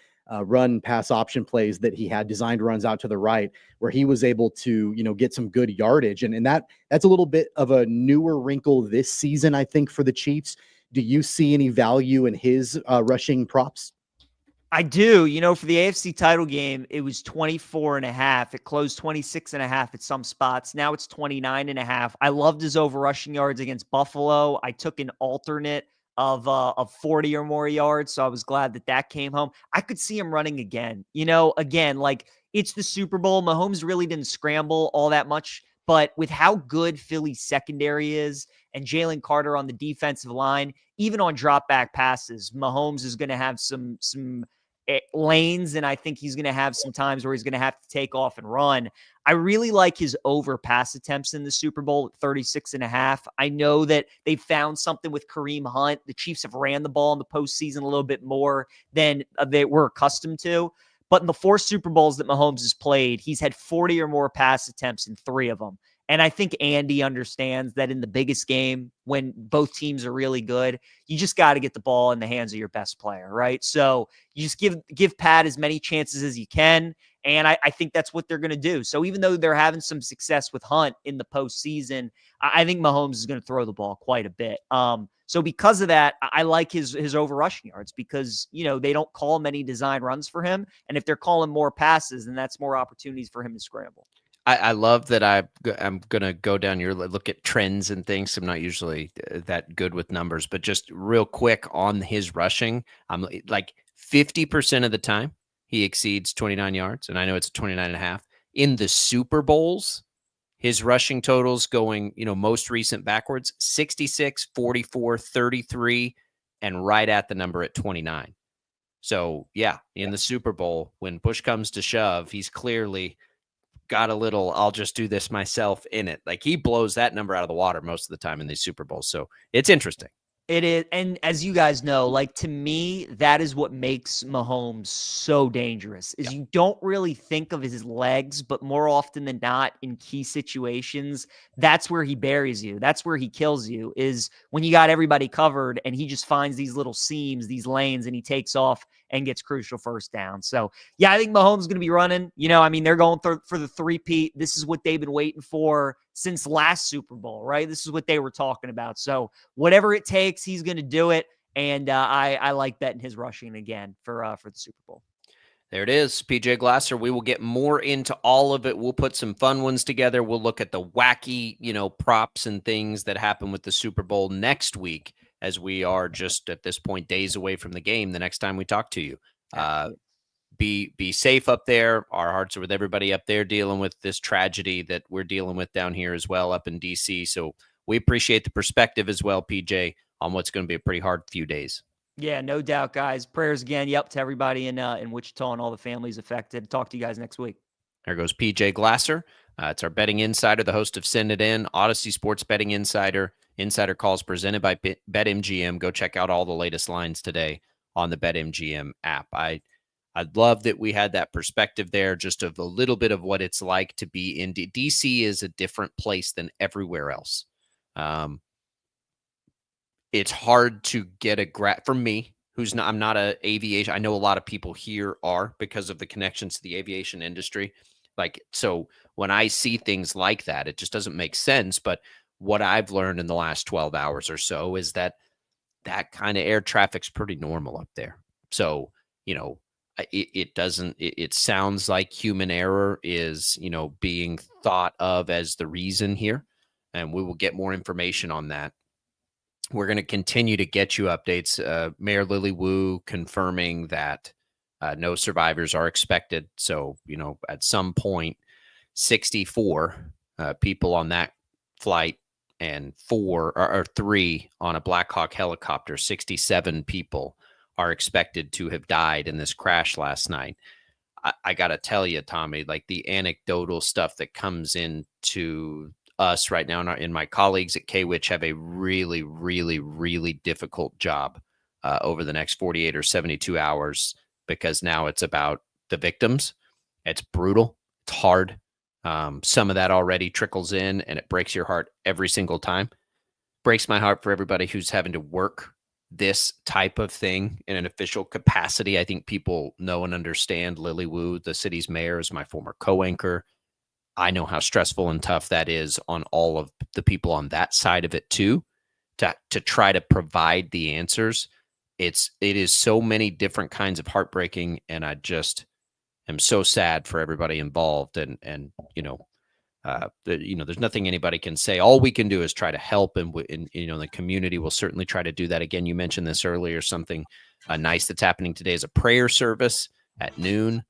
run pass option plays that he had designed runs out to the right where he was able to, get some good yardage. And that's a little bit of a newer wrinkle this season, I think, for the Chiefs. Do you see any value in his rushing props? I do. For the AFC title game, it was 24.5. It closed 26.5 at some spots. Now it's 29.5. I loved his over rushing yards against Buffalo. I took an alternate of 40 or more yards. So I was glad that came home. I could see him running again. Again, like, it's the Super Bowl. Mahomes really didn't scramble all that much, but with how good Philly's secondary is and Jalen Carter on the defensive line, even on drop back passes, Mahomes is going to have some lanes, and I think he's going to have some times where he's going to have to take off and run. I really like his over pass attempts in the Super Bowl at 36.5. I know that they've found something with Kareem Hunt. The Chiefs have ran the ball in the postseason a little bit more than they were accustomed to. But in the 4 Super Bowls that Mahomes has played, he's had 40 or more pass attempts in 3 of them. And I think Andy understands that in the biggest game, when both teams are really good, you just got to get the ball in the hands of your best player, right? So you just give Pat as many chances as you can. And I think that's what they're going to do. So even though they're having some success with Hunt in the postseason, I think Mahomes is going to throw the ball quite a bit. So because of that, I like his over rushing yards because, they don't call many design runs for him. And if they're calling more passes, then that's more opportunities for him to scramble. I love that I'm going to go down your look at trends and things. I'm not usually that good with numbers, but just real quick on his rushing, I'm like 50% of the time he exceeds 29 yards. And I know it's 29.5 in the Super Bowls. His rushing totals going, most recent backwards, 66, 44, 33, and right at the number at 29. So, yeah, in the Super Bowl, when push comes to shove, he's clearly got a little, I'll just do this myself in it. Like, he blows that number out of the water most of the time in these Super Bowls. So it's interesting. It is. And as you guys know, like, to me, that is what makes Mahomes so dangerous is you don't really think of his legs, but more often than not in key situations, that's where he buries you. That's where he kills you, is when you got everybody covered and he just finds these little seams, these lanes, and he takes off and gets crucial first down. So, yeah, I think Mahomes is going to be running. They're going for the three-peat. This is what they've been waiting for since last Super Bowl, right? This is what they were talking about. So whatever it takes, he's going to do it. And I like betting his rushing again for the Super Bowl. There it is, PJ Glasser. We will get more into all of it. We'll put some fun ones together. We'll look at the wacky, props and things that happen with the Super Bowl next week, as we are just at this point days away from the game the next time we talk to you. Be safe up there. Our hearts are with everybody up there dealing with this tragedy that we're dealing with down here as well up in DC. So we appreciate the perspective as well, PJ, on what's going to be a pretty hard few days. Yeah, no doubt, guys. Prayers again. Yep, to everybody in Wichita and all the families affected. Talk to you guys next week. There goes PJ Glasser. It's our betting insider, the host of Send It In, Odyssey Sports Betting Insider. Insider calls presented by BetMGM. Go check out all the latest lines today on the BetMGM app. I love that we had that perspective there, just of a little bit of what it's like to be in DC. Is a different place than everywhere else. It's hard to get for me, I'm not a aviation. I know a lot of people here are, because of the connections to the aviation industry. So when I see things like that, it just doesn't make sense. But what I've learned in the last 12 hours or so is that kind of air traffic's pretty normal up there. So, it sounds like human error is, being thought of as the reason here. And we will get more information on that. We're going to continue to get you updates. Mayor Lily Wu confirming that no survivors are expected. So, at some point, 64 people on that flight and 3 on a Black Hawk helicopter, 67 people are expected to have died in this crash last night. I got to tell you, Tommy, like the anecdotal stuff that comes into us right now, and my colleagues at K-Witch have a really, really, really difficult job over the next 48 or 72 hours, because now it's about the victims. It's brutal. It's hard. Some of that already trickles in, and it breaks your heart every single time. Breaks my heart for everybody who's having to work this type of thing in an official capacity. I think people know and understand Lily Wu, the city's mayor, is my former co-anchor. I know how stressful and tough that is on all of the people on that side of it too, to try to provide the answers. It is so many different kinds of heartbreaking, and I just am so sad for everybody involved. And there's nothing anybody can say. All we can do is try to help, and the community will certainly try to do that. Again, you mentioned this earlier. Something nice that's happening today is a prayer service at noon.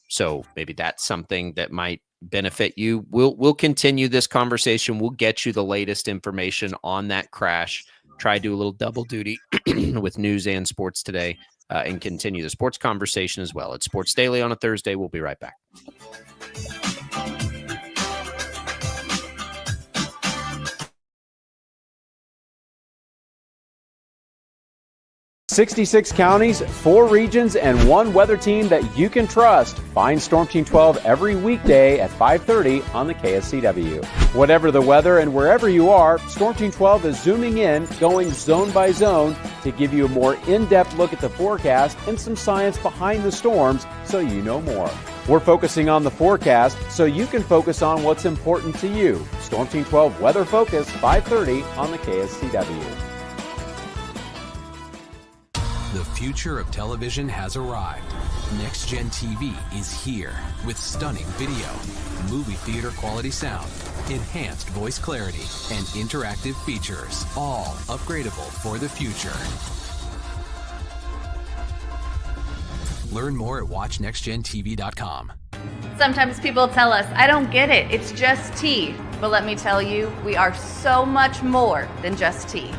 So maybe that's something that might benefit you. We'll continue this conversation. We'll get you the latest information on that crash. Try to do a little double duty with news and sports today, and continue the sports conversation as well. It's Sports Daily on a Thursday. We'll be right back. "66 counties, 4 regions, and 1 weather team that you can trust." Find Storm Team 12 every weekday at 5:30 on the KSCW. Whatever the weather and wherever you are, Storm Team 12 is zooming in, going zone by zone to give you a more in-depth look at the forecast and some science behind the storms so you know more. We're focusing on the forecast so you can focus on what's important to you. Storm Team 12 Weather Focus, 5:30 on the KSCW. The future of television has arrived. Next Gen TV is here with stunning video, movie theater quality sound, enhanced voice clarity, and interactive features, all upgradable for the future. Learn more at watchnextgentv.com. Sometimes people tell us, I don't get it, it's just tea. But let me tell you, we are so much more than just tea.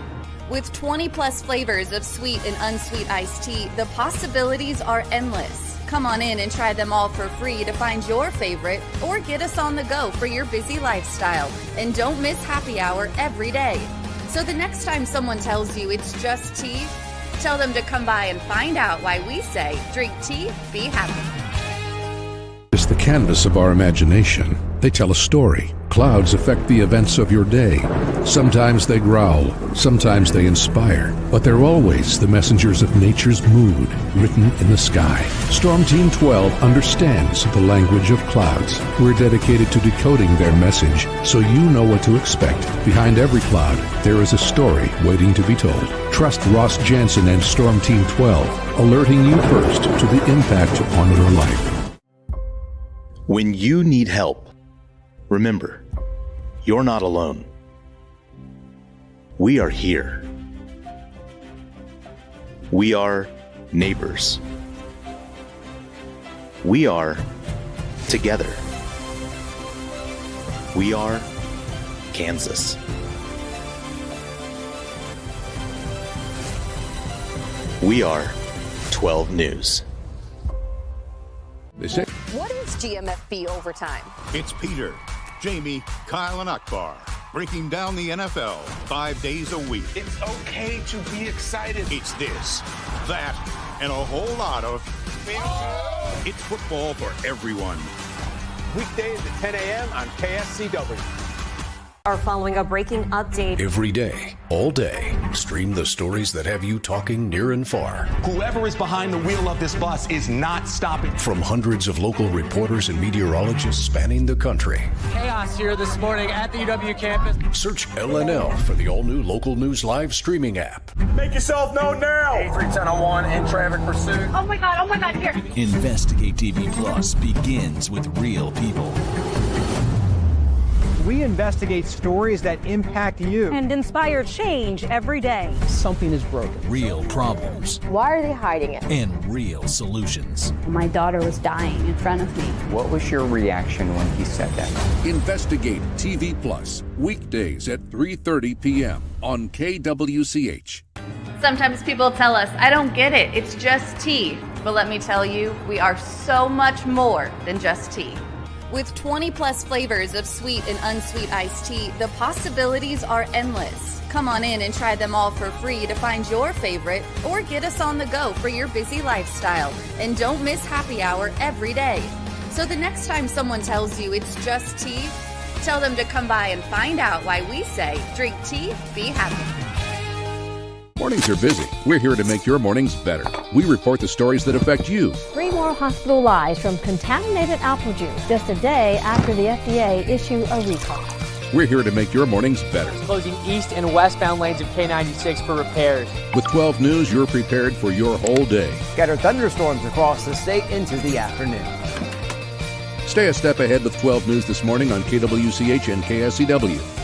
With 20 plus flavors of sweet and unsweet iced tea, the possibilities are endless. Come on in and try them all for free to find your favorite or get us on the go for your busy lifestyle. And don't miss happy hour every day. So the next time someone tells you it's just tea, tell them to come by and find out why we say, drink tea, be happy. It's the canvas of our imagination. They tell a story. Clouds affect the events of your day. Sometimes they growl, sometimes they inspire, but they're always the messengers of nature's mood, written in the sky. Storm Team 12 understands the language of clouds. We're dedicated to decoding their message, so you know what to expect. Behind every cloud, there is a story waiting to be told. Trust Ross Jansen and Storm Team 12, alerting you first to the impact on your life. When you need help, remember, you're not alone. We are here. We are neighbors. We are together. We are Kansas. We are 12 News. They say, What is GMFB overtime? It's Peter, Jamie, Kyle, and Akbar breaking down the NFL 5 days a week. It's okay to be excited. It's this, that, and a whole lot of. It's football for everyone. Weekdays at 10 a.m. on KSCW. Are following a breaking update. Every day, all day, stream the stories that have you talking near and far. Whoever is behind the wheel of this bus is not stopping. From hundreds of local reporters and meteorologists spanning the country. Chaos here this morning at the UW campus. Search LNL for the all-new Local News Live streaming app. Make yourself known now. 310-01 in traffic pursuit. Oh my God, here. Investigate TV Plus begins with real people. We investigate stories that impact you. And inspire change every day. Something is broken. Real problems Why are they hiding it? and real solutions. My daughter was dying in front of me. What was your reaction when he said that? Investigate TV Plus, weekdays at 3:30 p.m. on KWCH. Sometimes people tell us, I don't get it, it's just tea. But let me tell you, we are so much more than just tea. With 20 plus flavors of sweet and unsweet iced tea, the possibilities are endless. Come on in and try them all for free to find your favorite or get us on the go for your busy lifestyle. And don't miss happy hour every day. So the next time someone tells you it's just tea, tell them to come by and find out why we say, drink tea, be happy. Mornings are busy. We're here to make your mornings better. We report the stories that affect you. 3 more hospital lies from contaminated apple juice just a day after the FDA issue a recall. We're here to make your mornings better. Closing east and westbound lanes of K96 for repairs. With 12 News, you're prepared for your whole day. Scattered thunderstorms across the state into the afternoon. Stay a step ahead with 12 News this morning on KWCH and KSCW.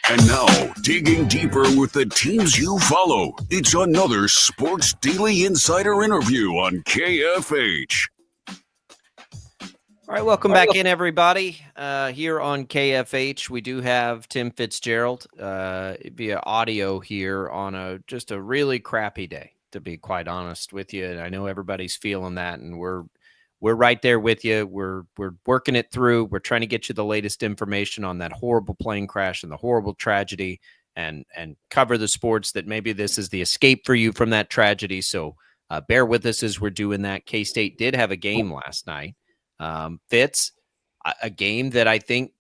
And now, digging deeper with the teams you follow, it's another Sports Daily Insider interview on KFH. All right, welcome back in, everybody. Here on KFH, we do have Tim Fitzgerald via audio here on just a really crappy day, to be quite honest with you. And I know everybody's feeling that, and we're right there with you. We're working it through. We're trying to get you the latest information on that horrible plane crash and the horrible tragedy, and cover the sports that maybe this is the escape for you from that tragedy. So bear with us as we're doing that. K-State did have a game last night. Fitz, a game that I think,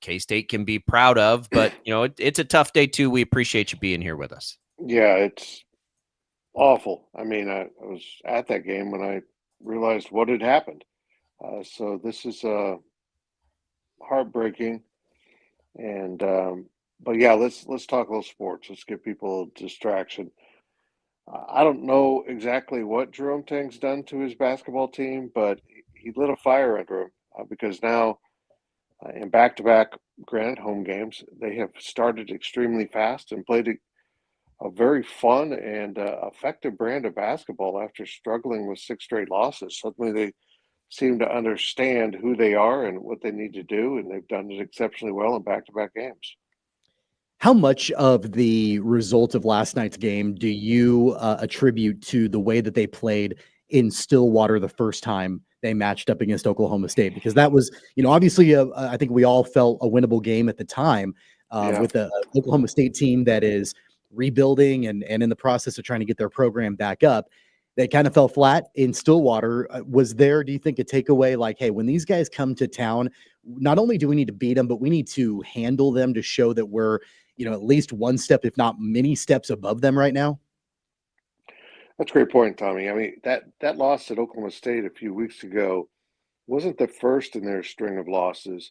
K-State can be proud of, but, it's a tough day too. We appreciate you being here with us. Yeah, it's awful. I mean, I was at that game when I realized what had happened. So this is heartbreaking. And but yeah, let's talk a little sports. Let's give people a distraction. I don't know exactly what Jerome Tang's done to his basketball team, but he lit a fire under him because now in back-to-back Granite home games, they have started extremely fast and played a very fun and effective brand of basketball after struggling with 6 straight losses. Suddenly they seem to understand who they are and what they need to do, and they've done it exceptionally well in back-to-back games. How much of the result of last night's game do you attribute to the way that they played in Stillwater the first time they matched up against Oklahoma State? Because that was, obviously, I think we all felt a winnable game at the time with the Oklahoma State team that is rebuilding and in the process of trying to get their program back up. They kind of fell flat in Stillwater. Was there, do you think, a takeaway like, hey, when these guys come to town, not only do we need to beat them, but we need to handle them to show that we're, at least one step, if not many steps above them right now? That's a great point, Tommy. I mean, that loss at Oklahoma State a few weeks ago wasn't the first in their string of losses,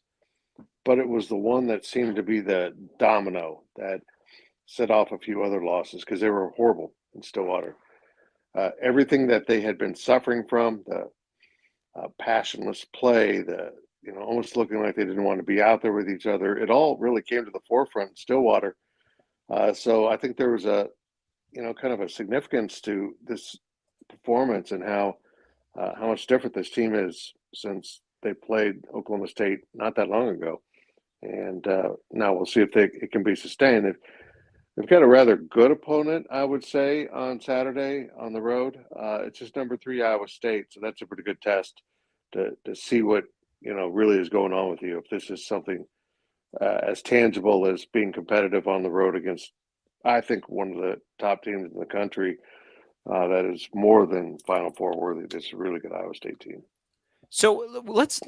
but it was the one that seemed to be the domino that set off a few other losses because they were horrible in Stillwater. Everything that they had been suffering from, the passionless play, the almost looking like they didn't want to be out there with each other, it all really came to the forefront in Stillwater. So I think there was a kind of a significance to this performance and how much different this team is since they played Oklahoma State not that long ago. And now we'll see if it can be sustained. They've got a rather good opponent, I would say, on Saturday on the road. It's just number 3 Iowa State, so that's a pretty good test to see what really is going on with you. If this is something as tangible as being competitive on the road against, I think, one of the top teams in the country, that is more than Final Four worthy. This is a really good Iowa State team. So let's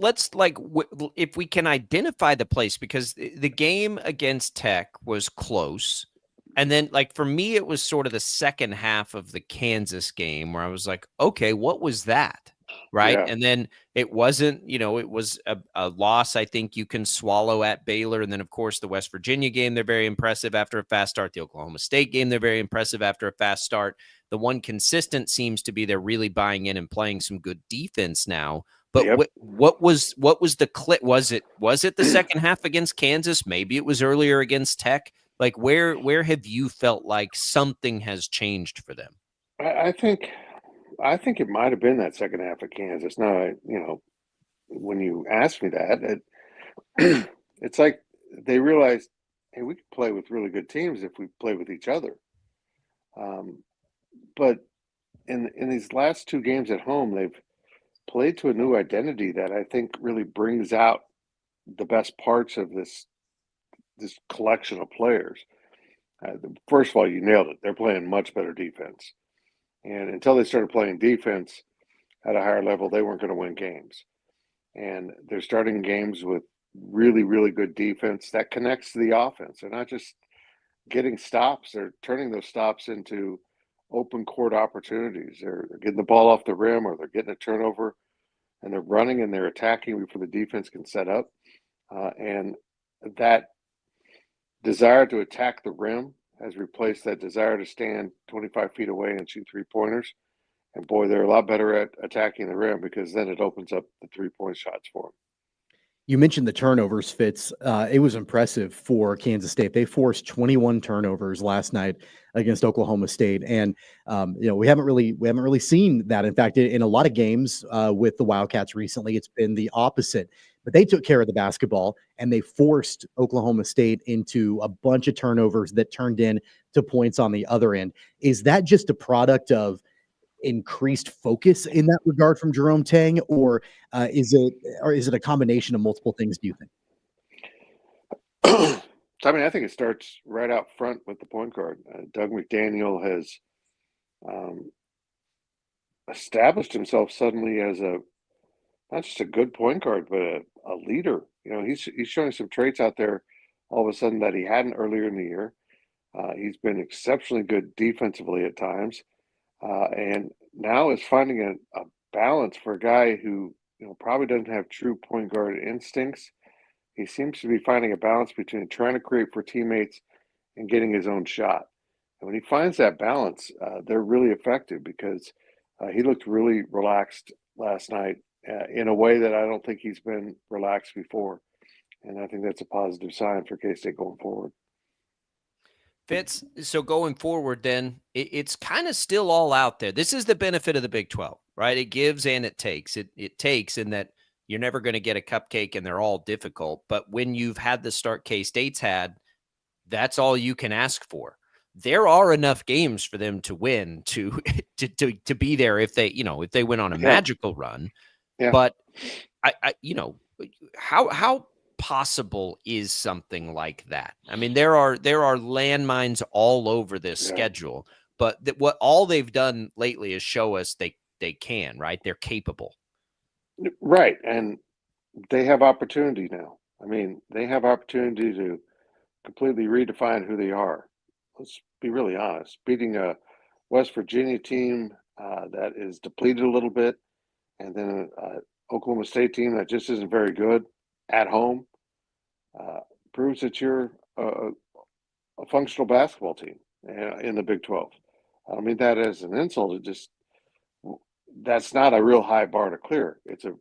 if we can identify the place, because the game against Tech was close. And then, for me, it was sort of the second half of the Kansas game where I was like, okay, what was that? Right. Yeah. And then it wasn't, it was a loss I think you can swallow at Baylor. And then, of course, the West Virginia game, they're very impressive after a fast start. The Oklahoma State game, they're very impressive after a fast start. The one consistent seems to be they're really buying in and playing some good defense now. But yep. what was the clip? Was it the second half against Kansas? Maybe it was earlier against Tech. Where have you felt like something has changed for them? I think it might have been that second half of Kansas. Now, when you ask me that, it's like they realized, hey, we can play with really good teams if we play with each other. But in these last 2 games at home, they've played to a new identity that I think really brings out the best parts of this collection of players. First of all, you nailed it. They're playing much better defense. And until they started playing defense at a higher level, they weren't going to win games. And they're starting games with really, really good defense that connects to the offense. They're not just getting stops. They're turning those stops into open court opportunities. They're getting the ball off the rim, or they're getting a turnover, and they're running and they're attacking before the defense can set up. And that desire to attack the rim has replaced that desire to stand 25 feet away and shoot 3-pointers. And boy, they're a lot better at attacking the rim because then it opens up the 3-point shots for them. You mentioned the turnovers, Fitz. It was impressive for Kansas State. They forced 21 turnovers last night against Oklahoma State, and we haven't really seen that. In fact, in a lot of games with the Wildcats recently, it's been the opposite. But they took care of the basketball, and they forced Oklahoma State into a bunch of turnovers that turned into points on the other end. Is that just a product of increased focus in that regard from Jerome Tang, or is it a combination of multiple things, do you think? I mean, I think it starts right out front with the point guard. Doug McDaniel has established himself suddenly as not just a good point guard, but a leader. He's showing some traits out there all of a sudden that he hadn't earlier in the year. He's been exceptionally good defensively at times, and now is finding a balance for a guy who probably doesn't have true point guard instincts. He seems to be finding a balance between trying to create for teammates and getting his own shot. And when he finds that balance, they're really effective because he looked really relaxed last night in a way that I don't think he's been relaxed before. And I think that's a positive sign for K-State going forward. Fitz, so going forward then, it's kind of still all out there. This is the benefit of the Big 12, right? It gives and it takes. It takes in that you're never going to get a cupcake and they're all difficult. But when you've had the start K-State's had, that's all you can ask for. There are enough games for them to win to be there if they went on a magical run. Yeah. But how possible is something like that? I mean, there are landmines all over this schedule, but what all they've done lately is show us they can, right? They're capable. Right. And they have opportunity now. I mean, they have opportunity to completely redefine who they are. Let's be really honest. Beating a West Virginia team that is depleted a little bit, and then an Oklahoma State team that just isn't very good at home, proves that you're a functional basketball team in the Big 12. I don't mean that as an insult. That's not a real high bar to clear. The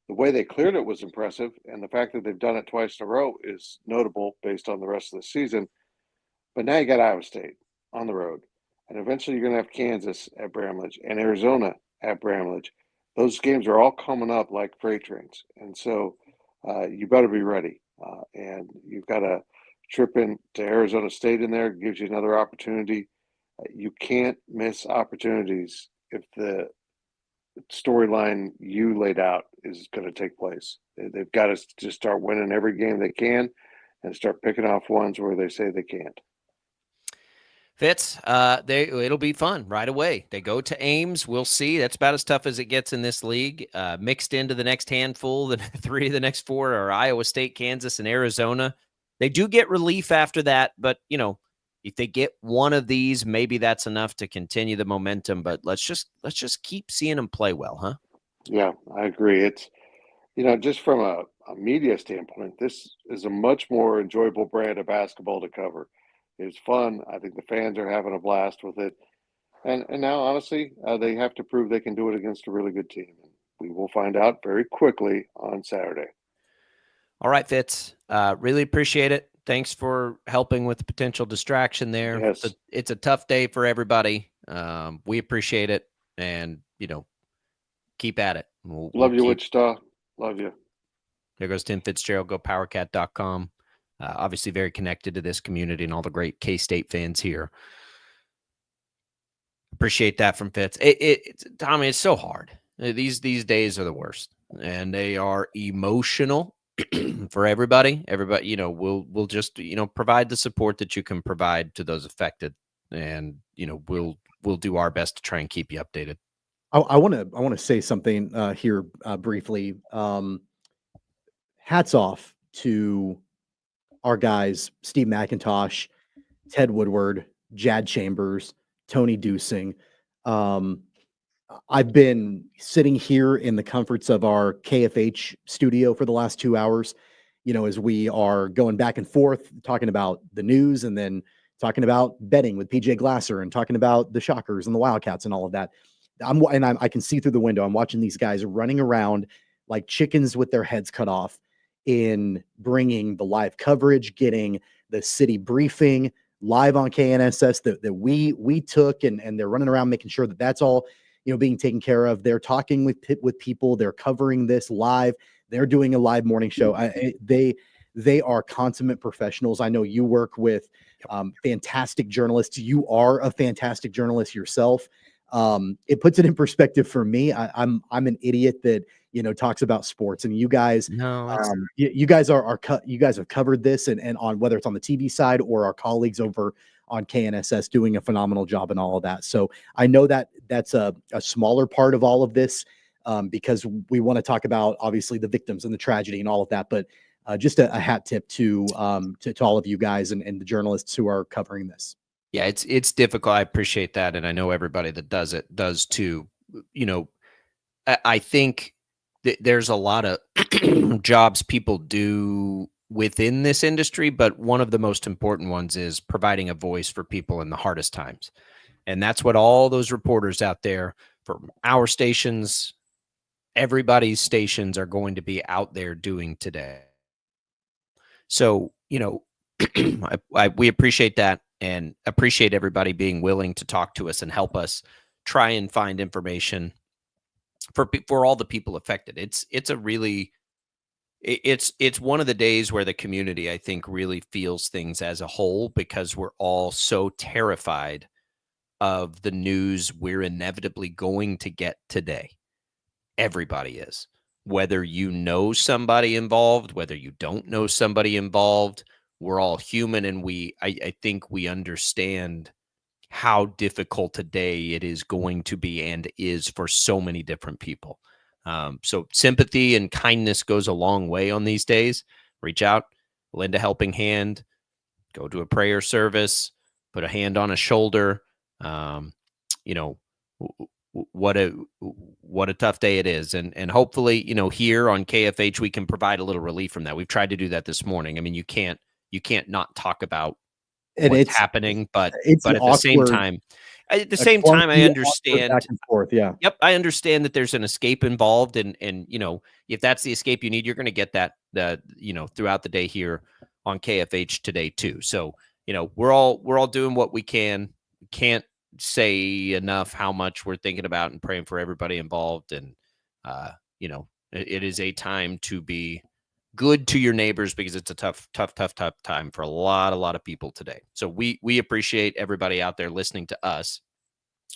way they cleared it was impressive, and the fact that they've done it twice in a row is notable based on the rest of the season. But now you got Iowa State on the road, and eventually you're going to have Kansas at Bramlage and Arizona at Bramlage. Those games are all coming up like freight trains, and so you better be ready. And you've got a trip into Arizona State in there, gives you another opportunity. You can't miss opportunities if the storyline you laid out is going to take place. They've got to just start winning every game they can and start picking off ones where they say they can't. Fitz, it'll be fun right away. They go to Ames. We'll see. That's about as tough as it gets in this league. Mixed into the next handful, the 3 of the next 4 are Iowa State, Kansas, and Arizona. They do get relief after that, but if they get one of these, maybe that's enough to continue the momentum. But let's just keep seeing them play well, huh? Yeah, I agree. It's just from a media standpoint, this is a much more enjoyable brand of basketball to cover. It's fun. I think the fans are having a blast with it. And now, honestly, they have to prove they can do it against a really good team. We will find out very quickly on Saturday. All right, Fitz. Really appreciate it. Thanks for helping with the potential distraction there. Yes. It's a tough day for everybody. We appreciate it. And, keep at it. Love you, Wichita. Love you. There goes Tim Fitzgerald. Go powercat.com. Obviously very connected to this community and all the great K-State fans here. Appreciate that from Fitz. Tommy, it's so hard. These days are the worst, and they are emotional for everybody. Everybody, we'll just, provide the support that you can provide to those affected, and we'll do our best to try and keep you updated. I want to say something here briefly. Hats off to our guys, Steve McIntosh, Ted Woodward, Jad Chambers, Tony Dusing. I've been sitting here in the comforts of our KFH studio for the last 2 hours, as we are going back and forth, talking about the news and then talking about betting with PJ Glasser and talking about the Shockers and the Wildcats and all of that. I can see through the window. I'm watching these guys running around like chickens with their heads cut off in bringing the live coverage, getting the city briefing live on KNSS that we took, and they're running around making sure that that's all being taken care of. They're talking with people. They're covering this live. They're doing a live morning show. They are consummate professionals. I know you work with fantastic journalists. You are a fantastic journalist yourself. It puts it in perspective for me. I'm an idiot that talks about sports, and you guys, you guys have covered this and on whether it's on the TV side or our colleagues over on KNSS doing a phenomenal job and all of that. So I know that that's a smaller part of all of this. because we want to talk about obviously the victims and the tragedy and all of that. But just a hat tip to all of you guys and the journalists who are covering this. Yeah, it's difficult. I appreciate that, and I know everybody that does it does too. You know, I think there's a lot of jobs people do within this industry, but one of the most important ones is providing a voice for people in the hardest times. And that's what all those reporters out there from our stations, everybody's stations are going to be out there doing today. So, you know, we appreciate that and appreciate everybody being willing to talk to us and help us try and find information for all the people affected. It's a really, it's one of the days where the community, I think, really feels things as a whole, because we're all so terrified of the news we're inevitably going to get today. Everybody is, whether you know somebody involved, whether you don't know somebody involved, we're all human. And I think we understand how difficult a day it is going to be and is for so many different people. So sympathy and kindness goes a long way on these days. Reach out, lend a helping hand, go to a prayer service, put a hand on a shoulder. You know, what a tough day it is. And hopefully, you know, here on KFH, we can provide a little relief from that. We've tried to do that this morning. I mean, you can't not talk about what's happening, but at the same time, I understand. Back and forth, yeah. Yep, I understand that there's an escape involved, and you know, if that's the escape you need, you're going to get that you know, throughout the day here on KFH today too. So, you know, we're all doing what we can. We can't say enough how much we're thinking about and praying for everybody involved, and you know, it is a time to be good to your neighbors, because it's a tough time for a lot of people today. So we appreciate everybody out there listening to us.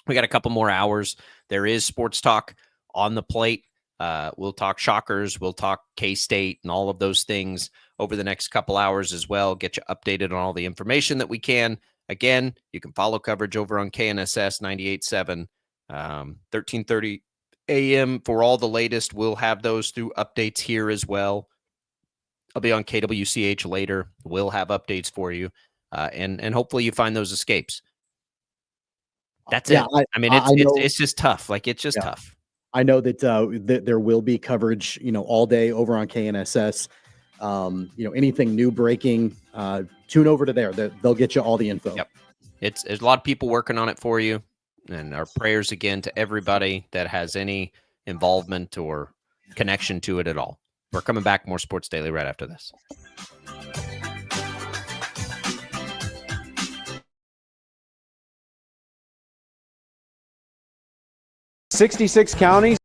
We got a couple more hours. There is sports talk on the plate. We'll talk Shockers, we'll talk K-State and all of those things over the next couple hours as well. Get you updated on all the information that we can. Again, you can follow coverage over on KNSS 98.7, 1330 a.m. for all the latest. We'll have those through updates here as well. I'll be on KWCH later. We'll have updates for you. And hopefully you find those escapes. That's it. I mean, it's just tough. Like, it's just tough. I know that there will be coverage, you know, all day over on KNSS. You know, anything new breaking, tune over to there. They'll get you all the info. Yep. There's a lot of people working on it for you. And our prayers again to everybody that has any involvement or connection to it at all. We're coming back, more Sports Daily right after this. "66 counties